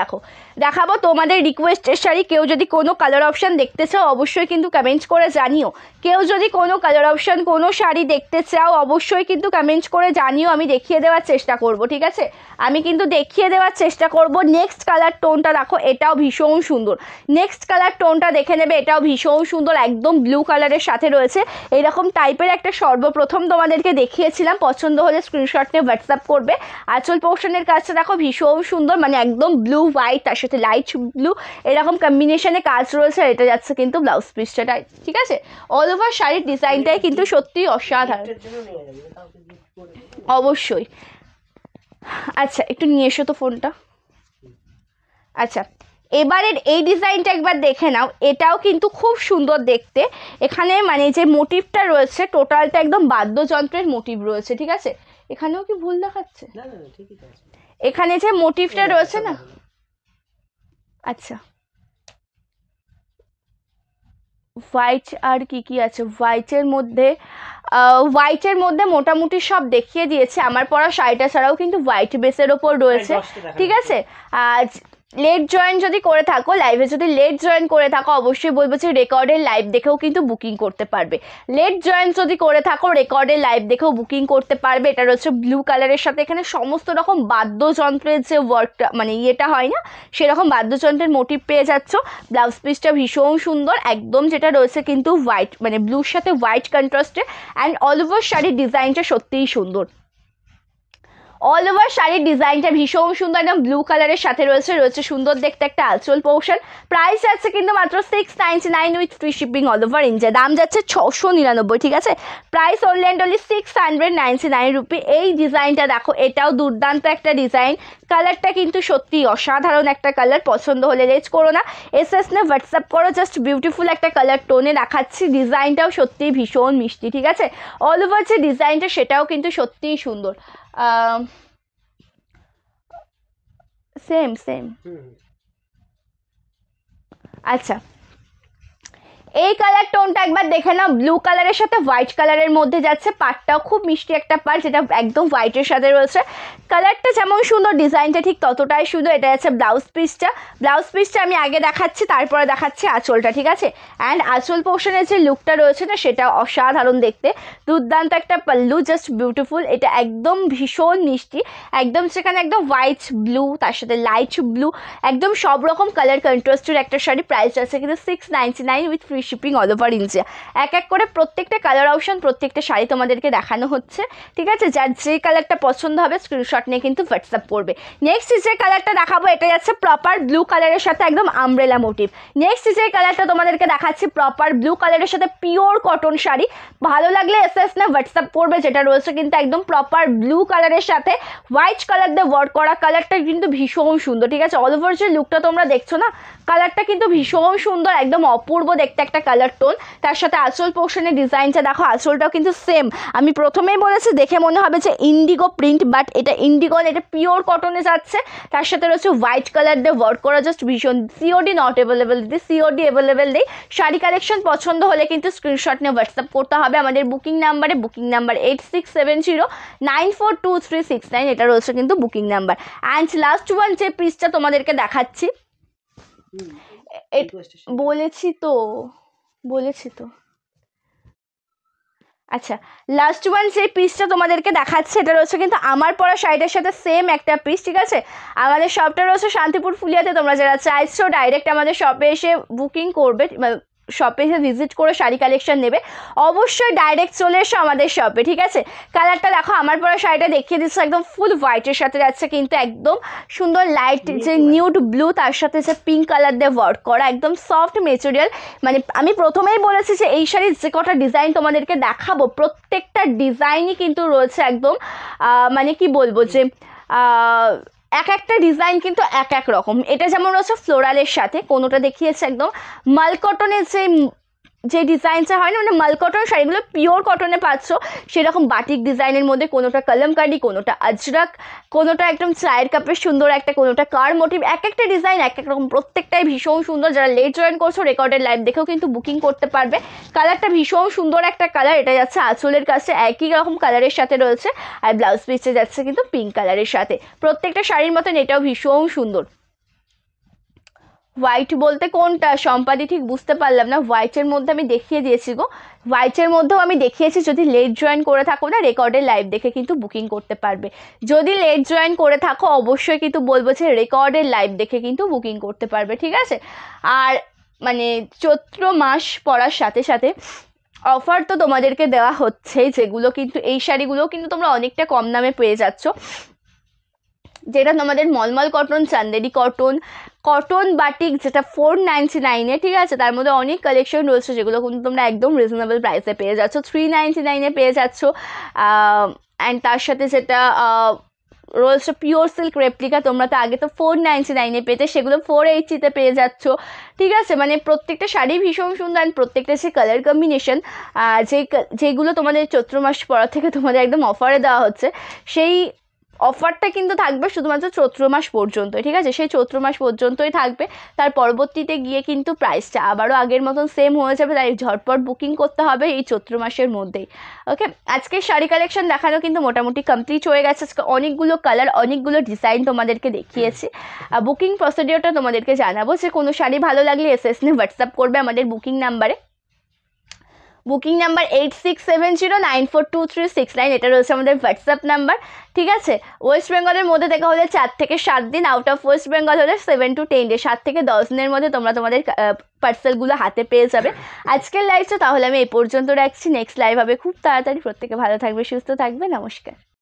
দেখাবো তোমাদের রিকোয়েস্টের শাড়ি। কেউ যদি কোনো কালার অপশান দেখতে চাও অবশ্যই কিন্তু কমেন্টস করে জানিও। কেউ যদি কোনো কালার অপশান কোনো শাড়ি দেখতে চাও অবশ্যই কিন্তু কমেন্টস করে জানিও, আমি দেখিয়ে দেওয়ার চেষ্টা করব, ঠিক আছে, আমি কিন্তু দেখিয়ে দেওয়ার চেষ্টা করব। নেক্সট কালার টোনটা দেখো, এটাও ভীষণ সুন্দর, নেক্সট কালার টোনটা দেখে নেবে, এটাও ভীষণ সুন্দর, একদম ব্লু কালারের সাথে রয়েছে। এইরকম টাইপের একটা সর্বপ্রথম তোমাদেরকে দেখিয়েছিলাম, পছন্দ হলে স্ক্রিনশট নিয়ে হোয়াটসঅ্যাপ করবে। আঁচল পোর্শনের কাজটা দেখো ভীষণ সুন্দর, মানে একদম ব্লু হোয়াইট, তার সাথে লাইট ব্লু এরকম কম্বিনেশনে কাজ রয়েছে। এটা যাচ্ছে কিন্তু ব্লাউজ পিসটা, ঠিক আছে। অল ওভার শাড়ির ডিজাইনটাই কিন্তু সত্যি অসাধারণ, এটার জন্য নেওয়া যাবে, কাউকে gift করে দেবো। অবশ্যই। আচ্ছা একটু নিয়ে এসো তো ফোনটা। আচ্ছা এবারের এই ডিজাইনটা একবার দেখে নাও, এটাও কিন্তু খুব সুন্দর দেখতে। এখানে মানে যে মোটিভটা রয়েছে টোটালটা একদম বাদ্যযন্ত্রের মোটিভ রয়েছে, ঠিক আছে। এখানেও কি ভুল দেখাচ্ছে? না না না, ঠিকই তো আছে। এখানে যে মোটিভটা রয়েছে না, আচ্ছা হোয়াইট আর কি কি আছে, হোয়াইটের মধ্যে মোটামুটি সব দেখিয়ে দিয়েছে। আমার পরা শাড়িটা ছাড়াও কিন্তু হোয়াইট বেসের ওপর রয়েছে, ঠিক আছে। আর লেট জয়েন যদি করে থাকো, লাইভে যদি লেট জয়েন করে থাকো অবশ্যই বলবো যে রেকর্ডের লাইভ দেখেও কিন্তু বুকিং করতে পারবে। লেট জয়েন যদি করে থাকো রেকর্ডের লাইভ দেখেও বুকিং করতে পারবে। এটা রয়েছে ব্লু কালারের সাথে, এখানে সমস্ত রকম বাদ্যযন্ত্রের যে ওয়ার্কটা মানে ইয়েটা হয় না, সেরকম বাদ্যযন্ত্রের মোটিভ পেয়ে যাচ্ছ। ব্লাউজ পিসটা ভীষণ সুন্দর, একদম যেটা রয়েছে কিন্তু হোয়াইট মানে ব্লুর সাথে হোয়াইট কন্ট্রাস্টে। অ্যান্ড অল ওভার শাড়ির ডিজাইনটা সত্যিই সুন্দর, অল ওভার শাড়ির ডিজাইনটা ভীষণ সুন্দর, একদম ব্লু কালারের সাথে রয়েছে সুন্দর দেখতে একটা আঁচল পোর্শন। প্রাইস যাচ্ছে কিন্তু মাত্র 699 with free shipping all over India. দাম যাচ্ছে 699, ঠিক আছে। Price only and only 699 rupee. এই ডিজাইনটা দেখো, এটাও দুর্দান্ত একটা ডিজাইন। কালারটা কিন্তু সত্যি অসাধারণ একটা কালার, পছন্দ হলে রেজ করো না, এসএস নে হোয়াটসঅ্যাপ করো, জাস্ট বিউটিফুল একটা কালার টোনে দেখাচ্ছি। ডিজাইনটাও সত্যিই ভীষণ মিষ্টি, ঠিক আছে। অল ওভার যে ডিজাইনটা সেটাও কিন্তু সত্যিই সুন্দর। সেম আচ্ছা এই কালার টোনটা একবার দেখে নাও, ব্লু কালারের সাথে হোয়াইট কালারের মধ্যে যাচ্ছে। পাটটাও খুব মিষ্টি একটা পাট, যেটা একদম হোয়াইটের সাথে রয়েছে। কালারটা যেমন সুন্দর ডিজাইনটা ঠিক ততটাই সুন্দর। এটা যাচ্ছে ব্লাউজ পিসটা আমি আগে দেখাচ্ছি, তারপরে দেখাচ্ছি আঁচলটা, ঠিক আছে। অ্যান্ড আঁচল পোর্শনের যে লুকটা রয়েছে না সেটা অসাধারণ দেখতে, দুর্দান্ত একটা পাল্লু, জাস্ট বিউটিফুল। এটা একদম ভীষণ মিষ্টি, একদম সেখানে একদম হোয়াইট ব্লু তার সাথে লাইট ব্লু, একদম সব রকম কালার কন্ট্রাস্টের একটা শাড়ি। প্রাইস আছে কিন্তু 699 with free shipping all over India. এক এক করে প্রত্যেকটা কালার অপশন প্রত্যেকটা শাড়ি তোমাদেরকে দেখানো হচ্ছে, ঠিক আছে। যার যে কালারটা পছন্দ হবে স্ক্রিনশট নিয়ে কিন্তু হোয়াটসঅ্যাপ করবে। নেক্সট যে কালারটা দেখাবো এটা যাচ্ছে প্রপার ব্লু কালারের সাথে একদম আমব্রেলা মোটিভ। নেক্সট যে কালারটা তোমাদেরকে দেখাচ্ছি প্রপার ব্লু কালারের সাথে পিওর কটন শাড়ি। ভালো লাগলে এসএস না হোয়াটসঅ্যাপ করবে। যেটা রয়েছে কিন্তু একদম প্রপার ব্লু কালারের সাথে হোয়াইট কালার দিয়ে ওয়ার্ক করা, কালারটা কিন্তু ভীষণ সুন্দর, ঠিক আছে। অল ওভার যে লুকটা তোমরা দেখছো না, কালারটা কিন্তু ভীষণ সুন্দর, একদম অপূর্ব দেখতে একটা কালার টোন। তার সাথে আঁচল পোর্শনের ডিজাইনটা দেখো, আঁচলটাও কিন্তু সেম। আমি প্রথমেই বলেছি দেখে মনে হবে যে ইন্ডিগো প্রিন্ট, বাট এটা ইন্ডিগো, এটা পিওর কটনে যাচ্ছে। তার সাথে রয়েছে হোয়াইট কালার দিয়ে ওয়ার্ক করা, জাস্ট ভীষণ। সিওডি নট অ্যাভেলেবেল, যদি সিওডি অ্যাভেলেবেল নেই। শাড়ি কালেকশন পছন্দ হলে কিন্তু স্ক্রিনশট নিয়ে হোয়াটসঅ্যাপ করতে হবে আমাদের বুকিং নাম্বার 8670942369। এটা রয়েছে কিন্তু booking number. And last one যে পিসটা তোমাদেরকে দেখাচ্ছি, বলেছি তো আচ্ছা লাস্ট ওয়ান যে পিসটা তোমাদেরকে দেখাচ্ছে এটা রয়েছে কিন্তু আমার পরা শাড়িটার সাথে সেম একটা পিস, ঠিক আছে। আমাদের শপটা রয়েছে শান্তিপুর ফুলিয়াতে। তোমরা যারা চাইছো ডাইরেক্ট আমাদের শপে এসে বুকিং করবে, শপে এসে ভিজিট করে শাড়ি কালেকশন নেবে, অবশ্যই ডাইরেক্ট চলে এসো আমাদের শপে, ঠিক আছে। কালারটা দেখো, আমার পরা শাড়িটা দেখিয়ে দিচ্ছে একদম ফুল হোয়াইটের সাথে যাচ্ছে কিন্তু একদম সুন্দর লাইট যে নিউড ব্লু, তার সাথে যে পিঙ্ক কালার দিয়ে ওয়ার্ক করা, একদম সফট মেটেরিয়াল। মানে আমি প্রথমেই বলেছি যে এই শাড়ির যে কটা ডিজাইন তোমাদেরকে দেখাবো প্রত্যেকটা ডিজাইনই কিন্তু রয়েছে একদম মানে কি বলবো যে এক একটা ডিজাইন কিন্তু এক এক রকম। এটা যেমন রয়েছে ফ্লোরালের সাথে, কোনোটা দেখিয়েছে একদম মাল কটনের যে ডিজাইনটা হয় না, মানে মাল কটন শাড়িগুলো পিওর কটনে পাচ্ছ, সেরকম বাটিক ডিজাইনের মধ্যে, কোনোটা কলমকারি, কোনোটা আজরাক, কোনোটা একদম চায়ের কাপের সুন্দর একটা, কোনোটা কার মোটিভ। এক একটা ডিজাইন এক এক রকম, প্রত্যেকটাই ভীষণ সুন্দর। যারা লেট জয়েন করছো রেকর্ডের লাইভ দেখেও কিন্তু বুকিং করতে পারবে। কালারটা ভীষণ সুন্দর একটা কালার। এটা যাচ্ছে আঁচলের কাছে একই রকম কালারের সাথে রয়েছে, আর ব্লাউজ পিসে যাচ্ছে কিন্তু পিঙ্ক কালারের সাথে। প্রত্যেকটা শাড়ির মতন এটাও ভীষণ সুন্দর। হোয়াইট বলতে কোনটা সম্পাদি ঠিক বুঝতে পারলাম না। হোয়াইটের মধ্যে আমি দেখিয়ে দিয়েছি গো, হোয়াইটের মধ্যেও আমি দেখিয়েছি। যদি লেট জয়েন করে থাকো না রেকর্ডের লাইভ দেখে কিন্তু বুকিং করতে পারবে। যদি লেট জয়েন করে থাকো অবশ্যই কিন্তু বলবো যে রেকর্ডের লাইভ দেখে কিন্তু বুকিং করতে পারবে, ঠিক আছে। আর মানে চৈত্র মাস পড়ার সাথে সাথে অফার তো তোমাদেরকে দেওয়া হচ্ছে, যেগুলো কিন্তু এই শাড়িগুলোও কিন্তু তোমরা অনেকটা কম দামে পেয়ে যাচ্ছ। যেটা তোমাদের mulmul cotton, Chanderi cotton, cotton batik, যেটা 499-এ, ঠিক আছে। তার মধ্যে অনেক কালেকশন রয়েছে যেগুলো কিন্তু তোমরা একদম রিজনেবল প্রাইসে পেয়ে যাচ্ছ, 399-এ পেয়ে যাচ্ছ। অ্যান্ড তার সাথে যেটা রয়েছে পিওর সিল্ক রেপ্লিকা, তোমরা তো আগে তো 499-এ পেতে, সেগুলো 480-তে পেয়ে যাচ্ছ, ঠিক আছে। মানে প্রত্যেকটা শাড়ি ভীষণ সুন্দর, অ্যান্ড প্রত্যেকটা যে কালার কম্বিনেশন, যেগুলো তোমাদের চৈত্র মাস পড়া থেকে তোমাদের একদম অফারে দেওয়া হচ্ছে, সেই অফারটা কিন্তু থাকবে শুধুমাত্র চৈত্র মাস পর্যন্তই, ঠিক আছে। সেই চৈত্র মাস পর্যন্তই থাকবে, তার পরবর্তীতে গিয়ে কিন্তু প্রাইসটা আবারও আগের মতন সেম হয়ে যাবে, তাই ঝটপট বুকিং করতে হবে এই চৈত্র মাসের মধ্যেই। ওকে, আজকে শাড়ি কালেকশন দেখানো কিন্তু মোটামুটি কমপ্লিট হয়ে গেছে। আজকে অনেকগুলো কালার, অনেকগুলো ডিজাইন তোমাদেরকে দেখিয়েছি। বুকিং প্রসিডিওরটা তোমাদেরকে জানাবো, যে কোনো শাড়ি ভালো লাগলে এসএস নিয়ে হোয়াটসঅ্যাপ করবে আমাদের বুকিং নাম্বারে। বুকিং নাম্বার 8670942369, এটা রয়েছে আমাদের হোয়াটসঅ্যাপ নাম্বার, ঠিক আছে। ওয়েস্ট বেঙ্গলের মধ্যে দেখা হলে 4 থেকে 7 দিন, আউট অফ ওয়েস্ট বেঙ্গল হলে 7 to 10 ডে, 7 থেকে 10 দিনের মধ্যে তোমরা তোমাদের পার্সেলগুলো হাতে পেয়ে যাবে। আজকের লাইভটা তাহলে আমি এই পর্যন্ত রাখছি, নেক্সট লাইভ হবে খুব তাড়াতাড়ি। প্রত্যেকে ভালো থাকবে, সুস্থ থাকবে, নমস্কার।